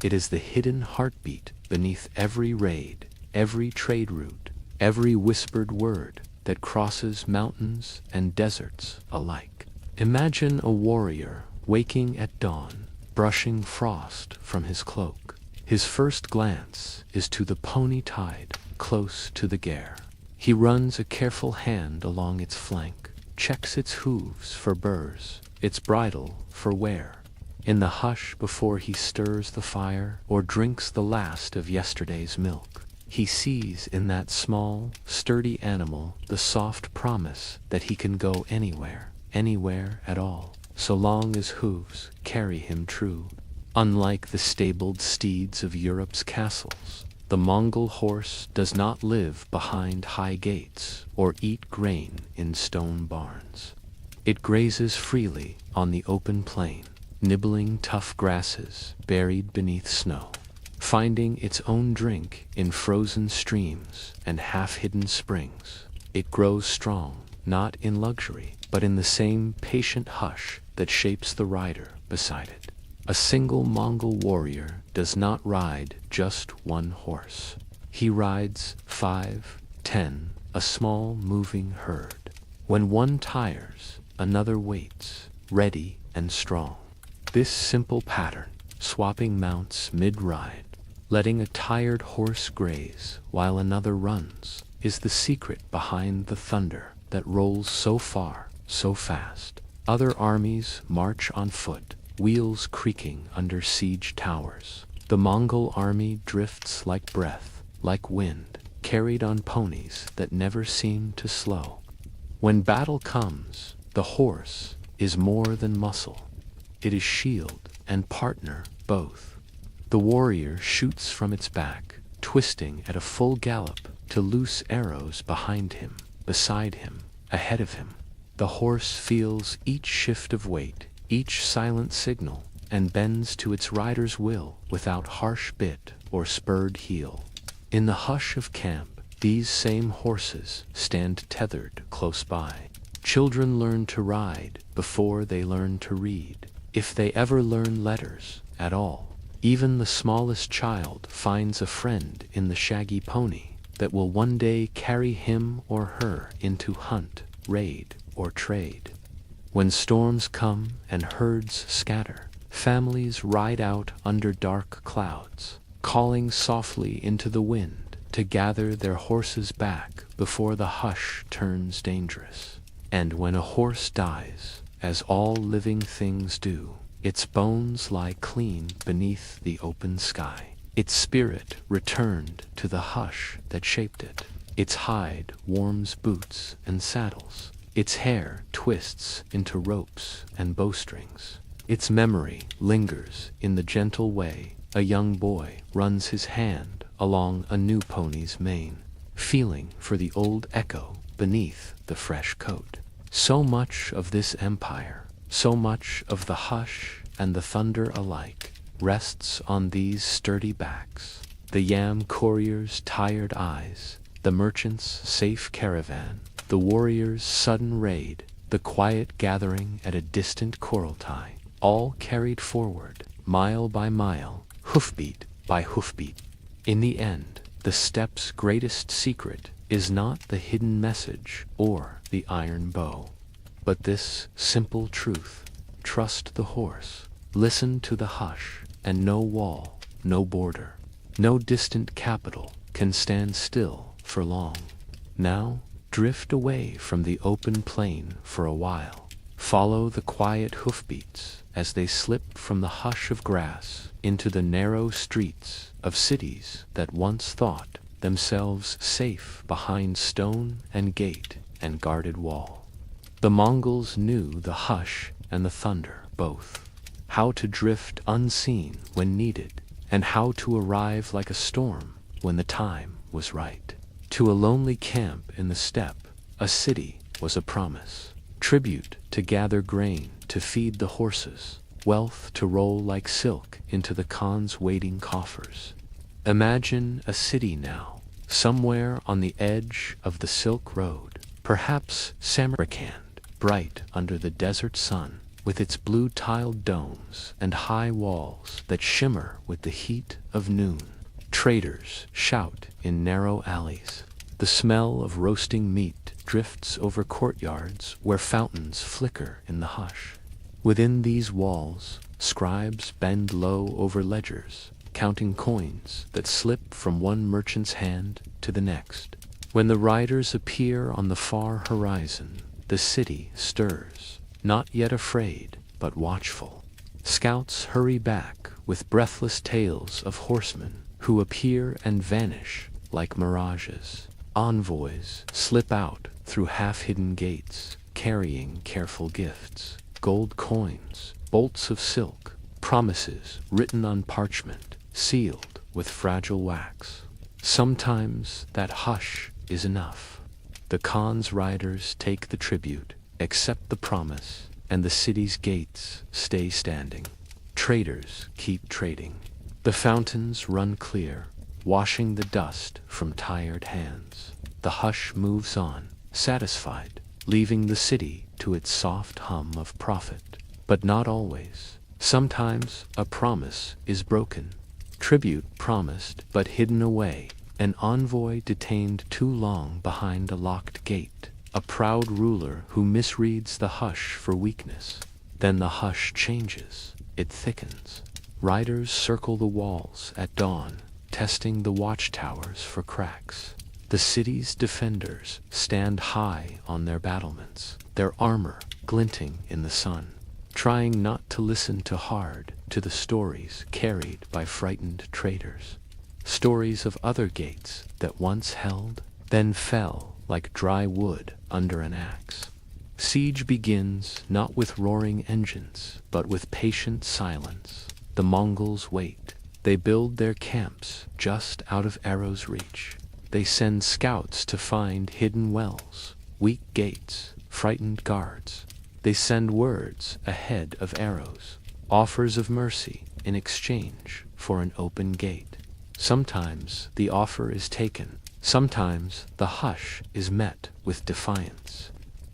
It is the hidden heartbeat beneath every raid, every trade route, every whispered word that crosses mountains and deserts alike. Imagine a warrior waking at dawn, brushing frost from his cloak. His first glance is to the pony tied close to the ger. He runs a careful hand along its flank, checks its hooves for burrs, its bridle for wear. In the hush before he stirs the fire or drinks the last of yesterday's milk, he sees in that small, sturdy animal the soft promise that he can go anywhere, anywhere at all, so long as hooves carry him true. Unlike the stabled steeds of Europe's castles, the Mongol horse does not live behind high gates or eat grain in stone barns. It grazes freely on the open plain, nibbling tough grasses buried beneath snow, finding its own drink in frozen streams and half-hidden springs. It grows strong, not in luxury, but in the same patient hush that shapes the rider beside it. A single Mongol warrior does not ride just one horse. He rides 5, 10, a small moving herd. When one tires, another waits, ready and strong. This simple pattern, swapping mounts mid-ride, letting a tired horse graze while another runs, is the secret behind the thunder that rolls so far, so fast. Other armies march on foot, wheels creaking under siege towers. The Mongol army drifts like breath, like wind, carried on ponies that never seem to slow. When battle comes, the horse is more than muscle. It is shield and partner both. The warrior shoots from its back, twisting at a full gallop to loose arrows behind him, beside him, ahead of him. The horse feels each shift of weight, each silent signal, and bends to its rider's will without harsh bit or spurred heel. In the hush of camp, these same horses stand tethered close by. Children learn to ride before they learn to read, if they ever learn letters at all. Even the smallest child finds a friend in the shaggy pony that will one day carry him or her into hunt, raid, or trade. When storms come and herds scatter, families ride out under dark clouds, calling softly into the wind to gather their horses back before the hush turns dangerous. And when a horse dies, as all living things do, its bones lie clean beneath the open sky. Its spirit returned to the hush that shaped it. Its hide warms boots and saddles. Its hair twists into ropes and bowstrings. Its memory lingers in the gentle way a young boy runs his hand along a new pony's mane, feeling for the old echo beneath the fresh coat. So much of this empire, so much of the hush and the thunder alike, rests on these sturdy backs. The yam courier's tired eyes, the merchant's safe caravan, the warrior's sudden raid, the quiet gathering at a distant Kurultai, all carried forward, mile by mile, hoofbeat by hoofbeat. In the end, the stepp's greatest secret is not the hidden message or the iron bow, but this simple truth: trust the horse, listen to the hush, and no wall, no border, no distant capital can stand still for long. Now, drift away from the open plain for a while. Follow the quiet hoofbeats as they slip from the hush of grass into the narrow streets of cities that once thought themselves safe behind stone and gate and guarded wall. The Mongols knew the hush and the thunder both, how to drift unseen when needed, and how to arrive like a storm when the time was right. To a lonely camp in the steppe, a city was a promise, tribute to gather grain to feed the horses, wealth to roll like silk into the Khan's waiting coffers. Imagine a city now, somewhere on the edge of the Silk Road, perhaps Samarkand, bright under the desert sun, with its blue-tiled domes and high walls that shimmer with the heat of noon. Traders shout in narrow alleys. The smell of roasting meat drifts over courtyards where fountains flicker in the hush. Within these walls, scribes bend low over ledgers, counting coins that slip from one merchant's hand to the next. When the riders appear on the far horizon, the city stirs, not yet afraid, but watchful. Scouts hurry back with breathless tales of horsemen who appear and vanish like mirages. Envoys slip out through half-hidden gates, carrying careful gifts, gold coins, bolts of silk, promises written on parchment, sealed with fragile wax. Sometimes that hush is enough. The Khan's riders take the tribute, accept the promise, and the city's gates stay standing. Traders keep trading. The fountains run clear, washing the dust from tired hands. The hush moves on, satisfied, leaving the city to its soft hum of profit. But not always. Sometimes a promise is broken. Tribute promised but hidden away. An envoy detained too long behind a locked gate. A proud ruler who misreads the hush for weakness. Then the hush changes. It thickens. Riders circle the walls at dawn, testing the watchtowers for cracks. The city's defenders stand high on their battlements, their armor glinting in the sun, trying not to listen too hard to the stories carried by frightened traders. Stories of other gates that once held, then fell like dry wood under an axe. Siege begins not with roaring engines, but with patient silence. The Mongols wait. They build their camps just out of arrow's reach. They send scouts to find hidden wells, weak gates, frightened guards. They send words ahead of arrows, offers of mercy in exchange for an open gate. Sometimes the offer is taken. Sometimes the hush is met with defiance.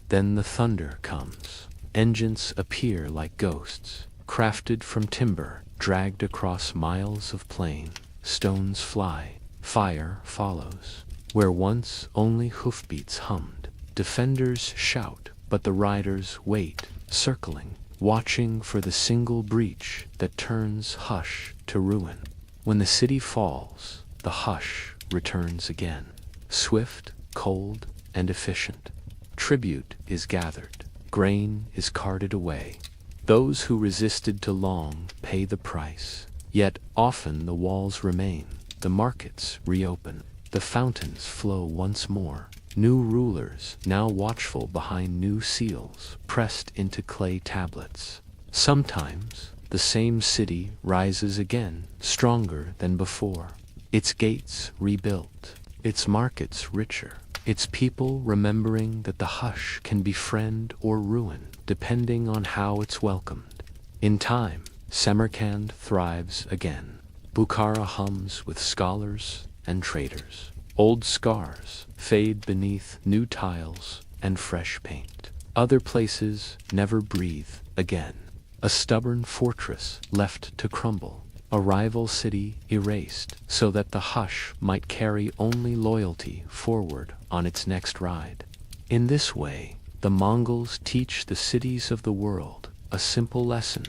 Then the thunder comes. Engines appear like ghosts, crafted from timber dragged across miles of plain. Stones fly, fire follows. Where once only hoofbeats hummed, defenders shout, but the riders wait, circling, watching for the single breach that turns hush to ruin. When the city falls, the hush returns again, swift, cold, and efficient. Tribute is gathered, grain is carted away. Those who resisted too long pay the price. Yet often the walls remain, the markets reopen, the fountains flow once more. New rulers, now watchful behind new seals, pressed into clay tablets. Sometimes the same city rises again, stronger than before. Its gates rebuilt, its markets richer, its people remembering that the hush can be friend or ruin, depending on how it's welcomed. In time, Samarkand thrives again. Bukhara hums with scholars and traders. Old scars fade beneath new tiles and fresh paint. Other places never breathe again. A stubborn fortress left to crumble. A rival city erased so that the hush might carry only loyalty forward on its next ride. In this way, the Mongols teach the cities of the world a simple lesson.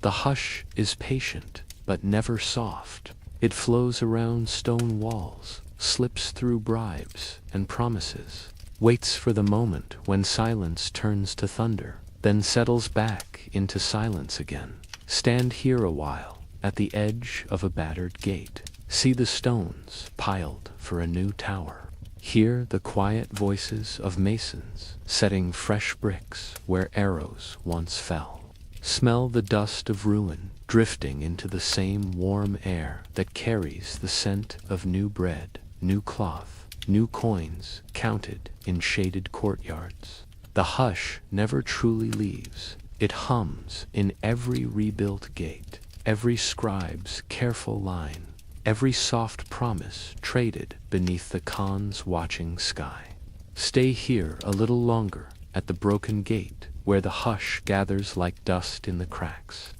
The hush is patient, but never soft. It flows around stone walls, slips through bribes and promises, waits for the moment when silence turns to thunder, then settles back into silence again. Stand here a while, at the edge of a battered gate. See the stones piled for a new tower. Hear the quiet voices of masons setting fresh bricks where arrows once fell. Smell the dust of ruin drifting into the same warm air that carries the scent of new bread, new cloth, new coins counted in shaded courtyards. The hush never truly leaves. It hums in every rebuilt gate, every scribe's careful line, every soft promise traded beneath the Khan's watching sky. Stay here a little longer at the broken gate, where the hush gathers like dust in the cracks.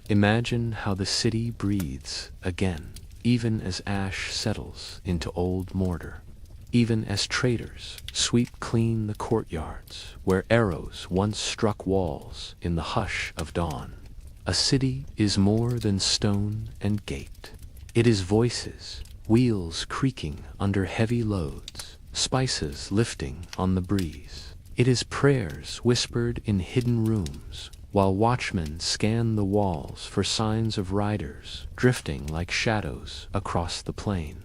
Imagine how the city breathes again, even as ash settles into old mortar, even as traders sweep clean the courtyards where arrows once struck walls in the hush of dawn. A city is more than stone and gate. It is voices, wheels creaking under heavy loads, spices lifting on the breeze. It is prayers whispered in hidden rooms, while watchmen scan the walls for signs of riders drifting like shadows across the plain.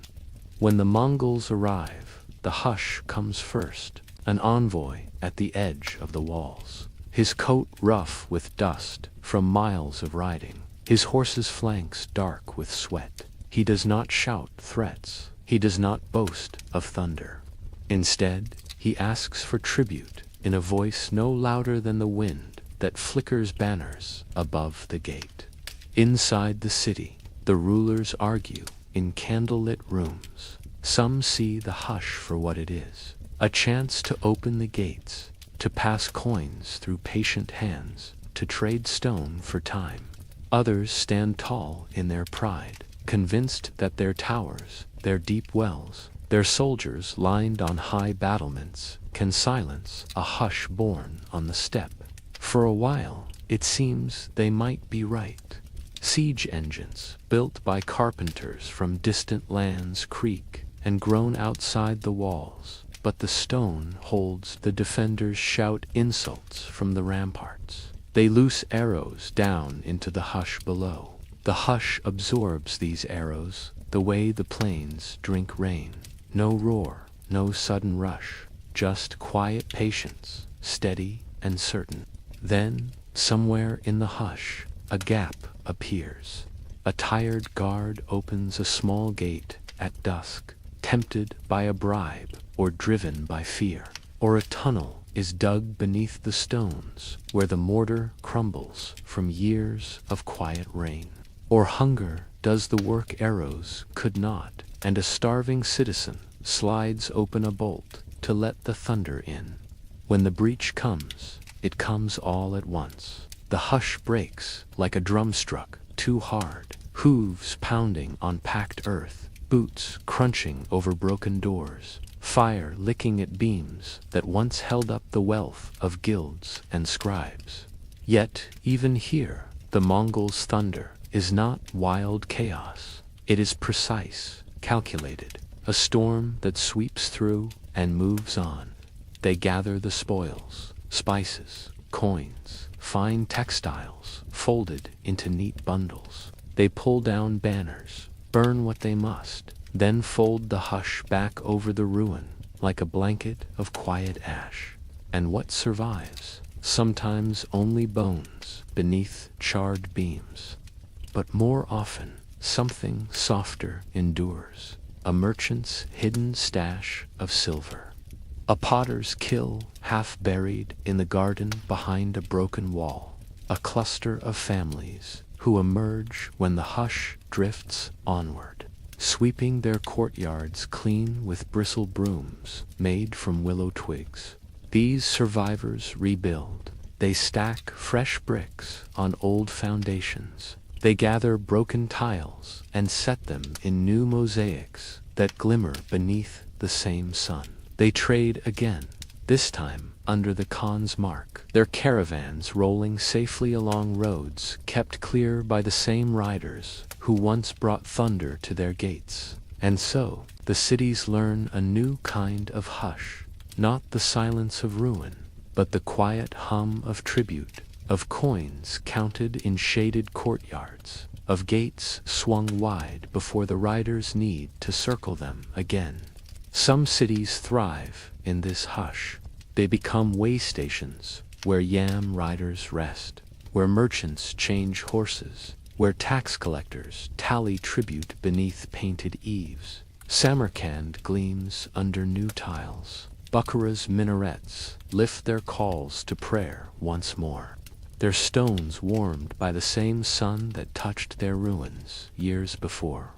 When the Mongols arrive, the hush comes first, an envoy at the edge of the walls. His coat rough with dust from miles of riding, his horse's flanks dark with sweat. He does not shout threats, he does not boast of thunder. Instead, he asks for tribute in a voice no louder than the wind that flickers banners above the gate. Inside the city, the rulers argue in candlelit rooms. Some see the hush for what it is, a chance to open the gates, to pass coins through patient hands, to trade stone for time. Others stand tall in their pride, convinced that their towers, their deep wells, their soldiers lined on high battlements can silence a hush born on the steppe. For a while, it seems they might be right. Siege engines, built by carpenters from distant lands, creak and groan outside the walls, but the stone holds. The defenders shout insults from the ramparts. They loose arrows down into the hush below. The hush absorbs these arrows the way the plains drink rain. No roar, no sudden rush, just quiet patience, steady and certain. Then, somewhere in the hush, a gap appears. A tired guard opens a small gate at dusk, tempted by a bribe or driven by fear. Or a tunnel is dug beneath the stones where the mortar crumbles from years of quiet rain. Or hunger does the work arrows could not, and a starving citizen slides open a bolt to let the thunder in. When the breach comes, it comes all at once. The hush breaks like a drum struck too hard, hooves pounding on packed earth, boots crunching over broken doors, fire licking at beams that once held up the wealth of guilds and scribes. Yet, even here, the Mongols' thunder is not wild chaos. It is precise, calculated, a storm that sweeps through and moves on. They gather the spoils, spices, coins, fine textiles, folded into neat bundles. They pull down banners, burn what they must, then fold the hush back over the ruin like a blanket of quiet ash. And what survives? Sometimes only bones beneath charred beams. But more often, something softer endures, a merchant's hidden stash of silver. A potter's kill half buried in the garden behind a broken wall. A cluster of families who emerge when the hush drifts onward, sweeping their courtyards clean with bristle brooms made from willow twigs. These survivors rebuild. They stack fresh bricks on old foundations. They gather broken tiles and set them in new mosaics that glimmer beneath the same sun. They trade again, this time under the Khan's mark, their caravans rolling safely along roads kept clear by the same riders who once brought thunder to their gates. And so, the cities learn a new kind of hush, not the silence of ruin, but the quiet hum of tribute, of coins counted in shaded courtyards, of gates swung wide before the riders need to circle them again. Some cities thrive in this hush. They become way stations where yam riders rest, where merchants change horses, where tax collectors tally tribute beneath painted eaves. Samarkand gleams under new tiles. Bukhara's minarets lift their calls to prayer once more, their stones warmed by the same sun that touched their ruins years before.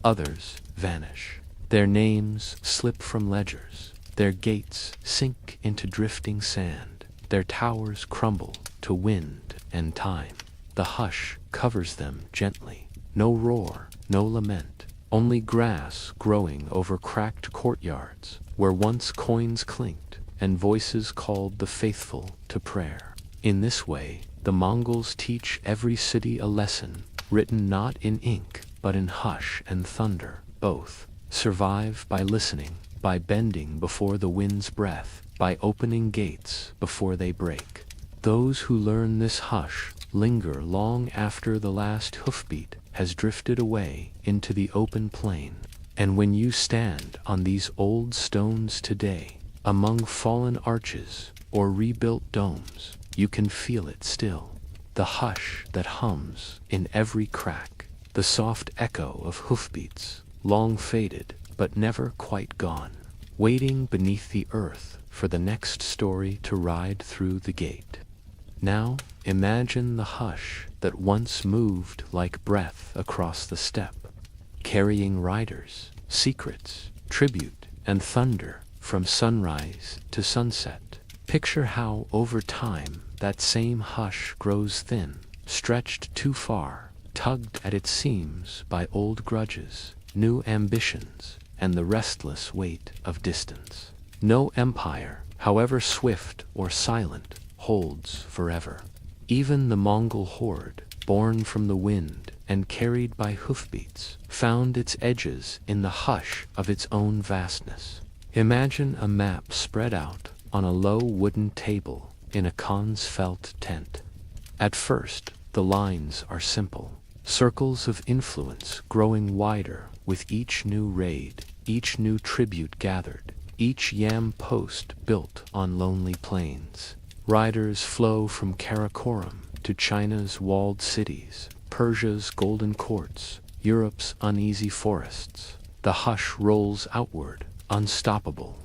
Others vanish. Their names slip from ledgers. Their gates sink into drifting sand. Their towers crumble to wind and time. The hush covers them gently. No roar, no lament, only grass growing over cracked courtyards where once coins clinked and voices called the faithful to prayer. In this way, the Mongols teach every city a lesson, written not in ink, but in hush and thunder, both. Survive by listening, by bending before the wind's breath, by opening gates before they break. Those who learn this hush linger long after the last hoofbeat has drifted away into the open plain. And when you stand on these old stones today, among fallen arches or rebuilt domes, you can feel it still. The hush that hums in every crack, the soft echo of hoofbeats, long faded but never quite gone, waiting beneath the earth for the next story to ride through the gate. Now imagine the hush that once moved like breath across the steppe, carrying riders, secrets, tribute, and thunder from sunrise to sunset. Picture how over time that same hush grows thin, stretched too far, tugged at its seams by old grudges, new ambitions, and the restless weight of distance. No empire, however swift or silent, holds forever. Even the Mongol horde, born from the wind and carried by hoofbeats, found its edges in the hush of its own vastness. Imagine a map spread out on a low wooden table in a Khan's felt tent. At first, the lines are simple, circles of influence growing wider with each new raid, each new tribute gathered, each yam post built on lonely plains. Riders flow from Karakoram to China's walled cities, Persia's golden courts, Europe's uneasy forests. The hush rolls outward, unstoppable.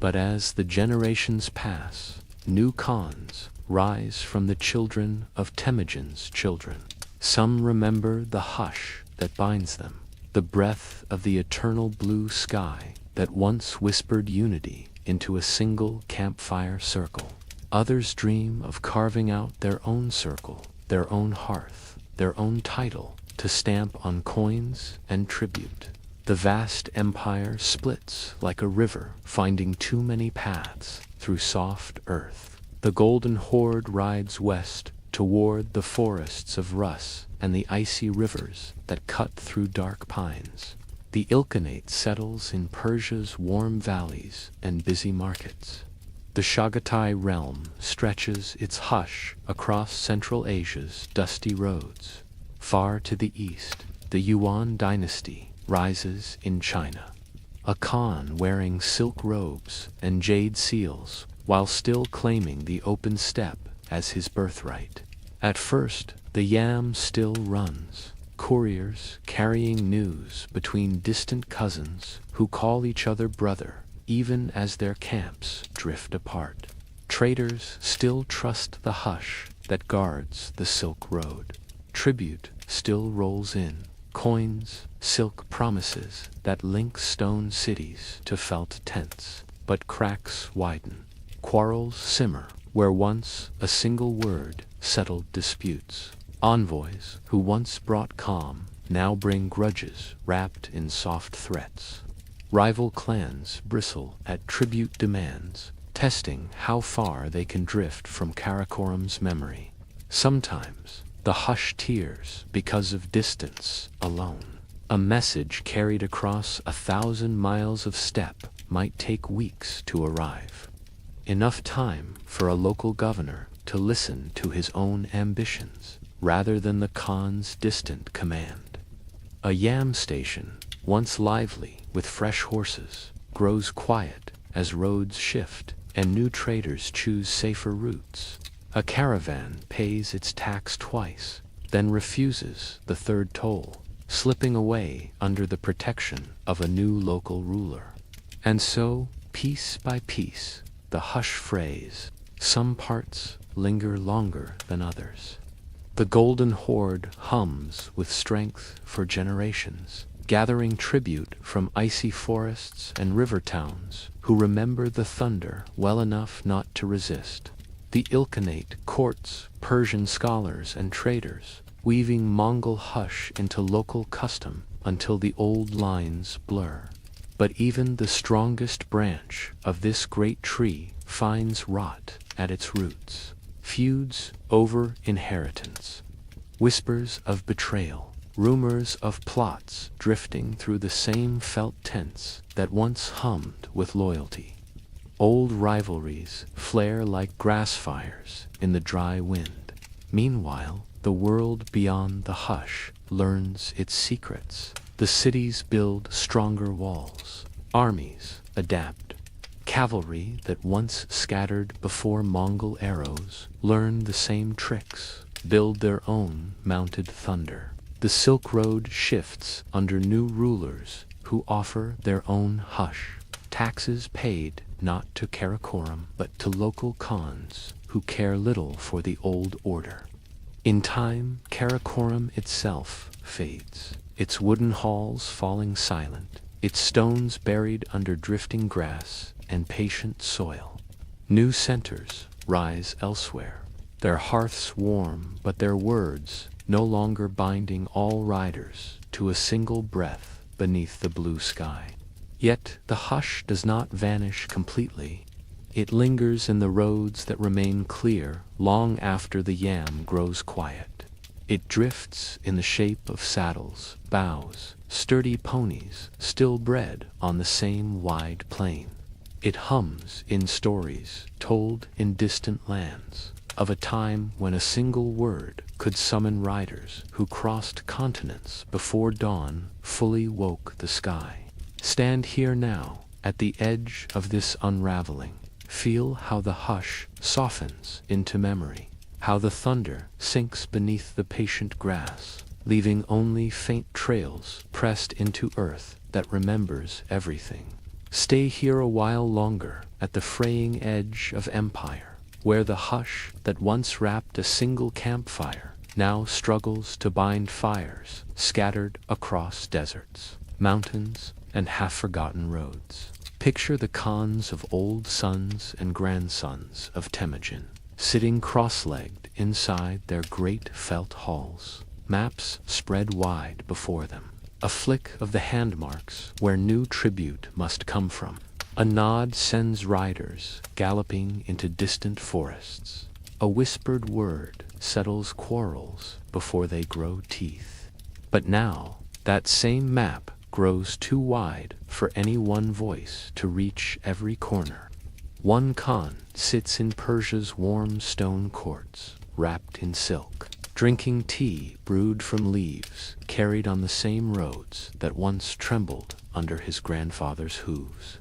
But as the generations pass, new Khans rise from the children of Temujin's children. Some remember the hush that binds them, the breath of the eternal blue sky that once whispered unity into a single campfire circle. Others dream of carving out their own circle, their own hearth, their own title to stamp on coins and tribute. The vast empire splits like a river finding too many paths through soft earth. The golden horde rides west toward the forests of Rus and the icy rivers that cut through dark pines. The Ilkhanate settles in Persia's warm valleys and busy markets. The Chagatai realm stretches its hush across Central Asia's dusty roads. Far to the east, the Yuan dynasty rises in China. A Khan wearing silk robes and jade seals while still claiming the open steppe as his birthright. At first, the yam still runs, couriers carrying news between distant cousins who call each other brother, even as their camps drift apart. Traders still trust the hush that guards the Silk Road. Tribute still rolls in, coins, silk promises that link stone cities to felt tents. But cracks widen, quarrels simmer where once a single word settled disputes. Envoys who once brought calm now bring grudges wrapped in soft threats. Rival clans bristle at tribute demands, testing how far they can drift from Karakoram's memory. Sometimes the hush tears because of distance alone. A message carried across 1,000 miles of steppe might take weeks to arrive. Enough time for a local governor to listen to his own ambitions rather than the Khan's distant command. A yam station, once lively with fresh horses, grows quiet as roads shift and new traders choose safer routes. A caravan pays its tax twice, then refuses the third toll, slipping away under the protection of a new local ruler. And so, piece by piece, the hush frays, some parts linger longer than others. The golden horde hums with strength for generations, gathering tribute from icy forests and river towns who remember the thunder well enough not to resist. The Ilkhanate courts Persian scholars and traders, weaving Mongol hush into local custom until the old lines blur. But even the strongest branch of this great tree finds rot at its roots. Feuds over inheritance, whispers of betrayal, rumors of plots drifting through the same felt tents that once hummed with loyalty. Old rivalries flare like grass fires in the dry wind. Meanwhile, the world beyond the hush learns its secrets. The cities build stronger walls. Armies adapt. Cavalry that once scattered before Mongol arrows learn the same tricks, build their own mounted thunder. The Silk Road shifts under new rulers who offer their own hush. Taxes paid not to Karakoram but to local Khans who care little for the old order. In time, Karakoram itself fades, its wooden halls falling silent, its stones buried under drifting grass and patient soil. New centers rise elsewhere, their hearths warm but their words no longer binding all riders to a single breath beneath the blue sky. Yet the hush does not vanish completely. It lingers in the roads that remain clear long after the yam grows quiet. It drifts in the shape of saddles, bows, sturdy ponies still bred on the same wide plain. It hums in stories told in distant lands of a time when a single word could summon riders who crossed continents before dawn fully woke the sky. Stand here now, at the edge of this unraveling. Feel how the hush softens into memory, how the thunder sinks beneath the patient grass, leaving only faint trails pressed into earth that remembers everything. Stay here a while longer at the fraying edge of empire, where the hush that once wrapped a single campfire now struggles to bind fires scattered across deserts, mountains, and half-forgotten roads. Picture the Khans of old sons and grandsons of Temujin, sitting cross-legged inside their great felt halls, maps spread wide before them. A flick of the handmarks where new tribute must come from. A nod sends riders galloping into distant forests. A whispered word settles quarrels before they grow teeth. But now, that same map grows too wide for any one voice to reach every corner. One Khan sits in Persia's warm stone courts, wrapped in silk, drinking tea brewed from leaves carried on the same roads that once trembled under his grandfather's hooves.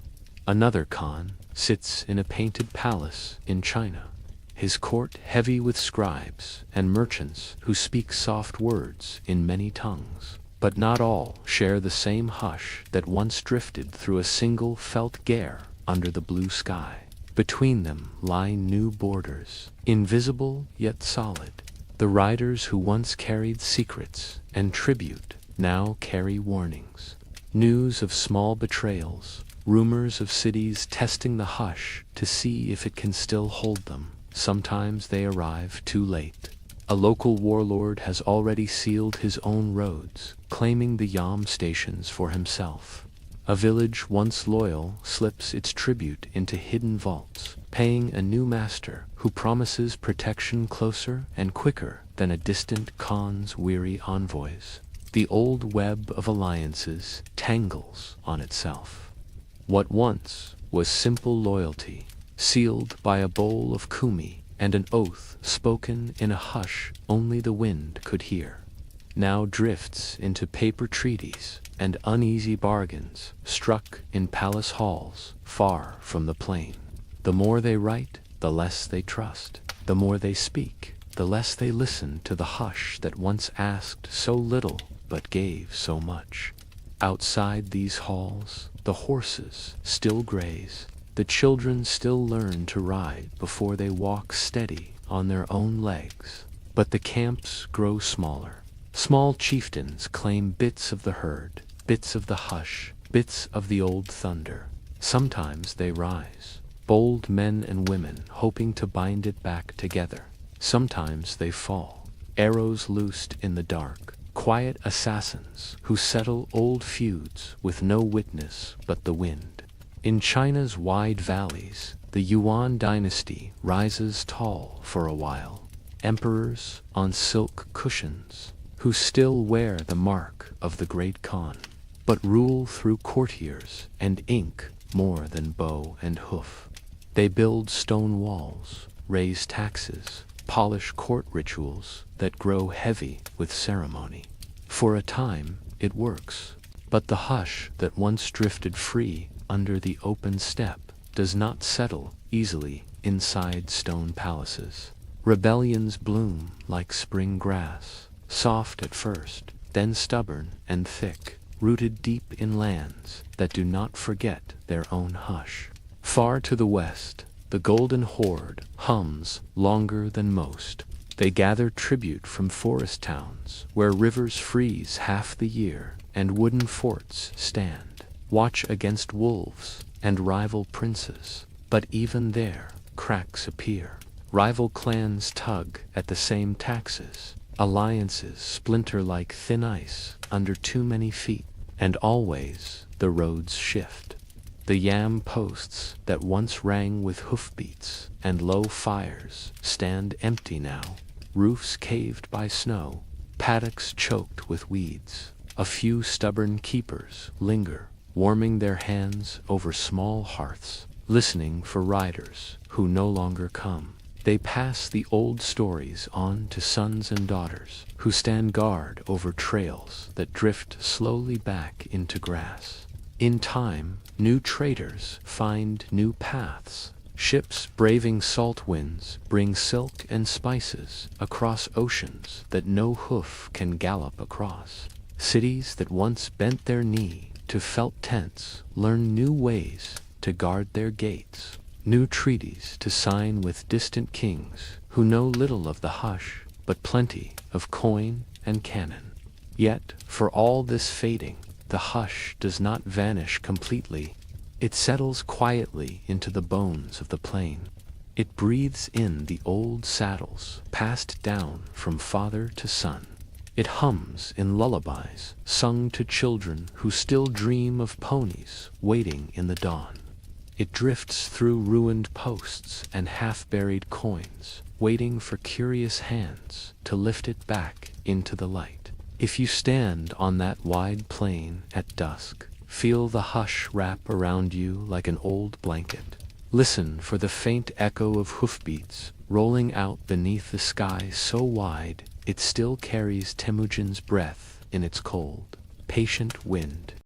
Another Khan sits in a painted palace in China, his court heavy with scribes and merchants who speak soft words in many tongues. But not all share the same hush that once drifted through a single felt gare under the blue sky. Between them lie new borders, invisible yet solid. The riders who once carried secrets and tribute now carry warnings. News of small betrayals, rumors of cities testing the hush to see if it can still hold them. Sometimes they arrive too late. A local warlord has already sealed his own roads, claiming the Yam stations for himself. A village once loyal slips its tribute into hidden vaults, paying a new master who promises protection closer and quicker than a distant Khan's weary envoys. The old web of alliances tangles on itself. What once was simple loyalty, sealed by a bowl of kumi and an oath spoken in a hush only the wind could hear, now drifts into paper treaties and uneasy bargains struck in palace halls far from the plain. The more they write, the less they trust. The more they speak, the less they listen to the hush that once asked so little but gave so much. Outside these halls, the horses still graze. The children still learn to ride before they walk steady on their own legs. But the camps grow smaller. Small chieftains claim bits of the herd, bits of the hush, bits of the old thunder. Sometimes they rise, bold men and women hoping to bind it back together. Sometimes they fall, arrows loosed in the dark, quiet assassins who settle old feuds with no witness but the wind. In China's wide valleys, the Yuan dynasty rises tall for a while. Emperors on silk cushions, who still wear the mark of the great Khan, but rule through courtiers and ink more than bow and hoof. They build stone walls, raise taxes, polish court rituals that grow heavy with ceremony. For a time, it works, but the hush that once drifted free under the open steppe does not settle easily inside stone palaces. Rebellions bloom like spring grass, soft at first, then stubborn and thick, rooted deep in lands that do not forget their own hush. Far to the west, the Golden Horde hums longer than most. They gather tribute from forest towns where rivers freeze half the year and wooden forts stand. Watch against wolves and rival princes, but even there cracks appear. Rival clans tug at the same taxes. Alliances splinter like thin ice under too many feet, and always the roads shift. The yam posts that once rang with hoofbeats and low fires stand empty now, roofs caved by snow, paddocks choked with weeds. A few stubborn keepers linger, warming their hands over small hearths, listening for riders who no longer come. They pass the old stories on to sons and daughters, who stand guard over trails that drift slowly back into grass. In time, new traders find new paths. Ships braving salt winds bring silk and spices across oceans that no hoof can gallop across. Cities that once bent their knee to felt tents learn new ways to guard their gates, new treaties to sign with distant kings who know little of the hush but plenty of coin and cannon. Yet, for all this fading, the hush does not vanish completely. It settles quietly into the bones of the plain. It breathes in the old saddles passed down from father to son. It hums in lullabies, sung to children who still dream of ponies waiting in the dawn. It drifts through ruined posts and half-buried coins, waiting for curious hands to lift it back into the light. If you stand on that wide plain at dusk, feel the hush wrap around you like an old blanket. Listen for the faint echo of hoofbeats rolling out beneath the sky so wide it still carries Temujin's breath in its cold, patient wind.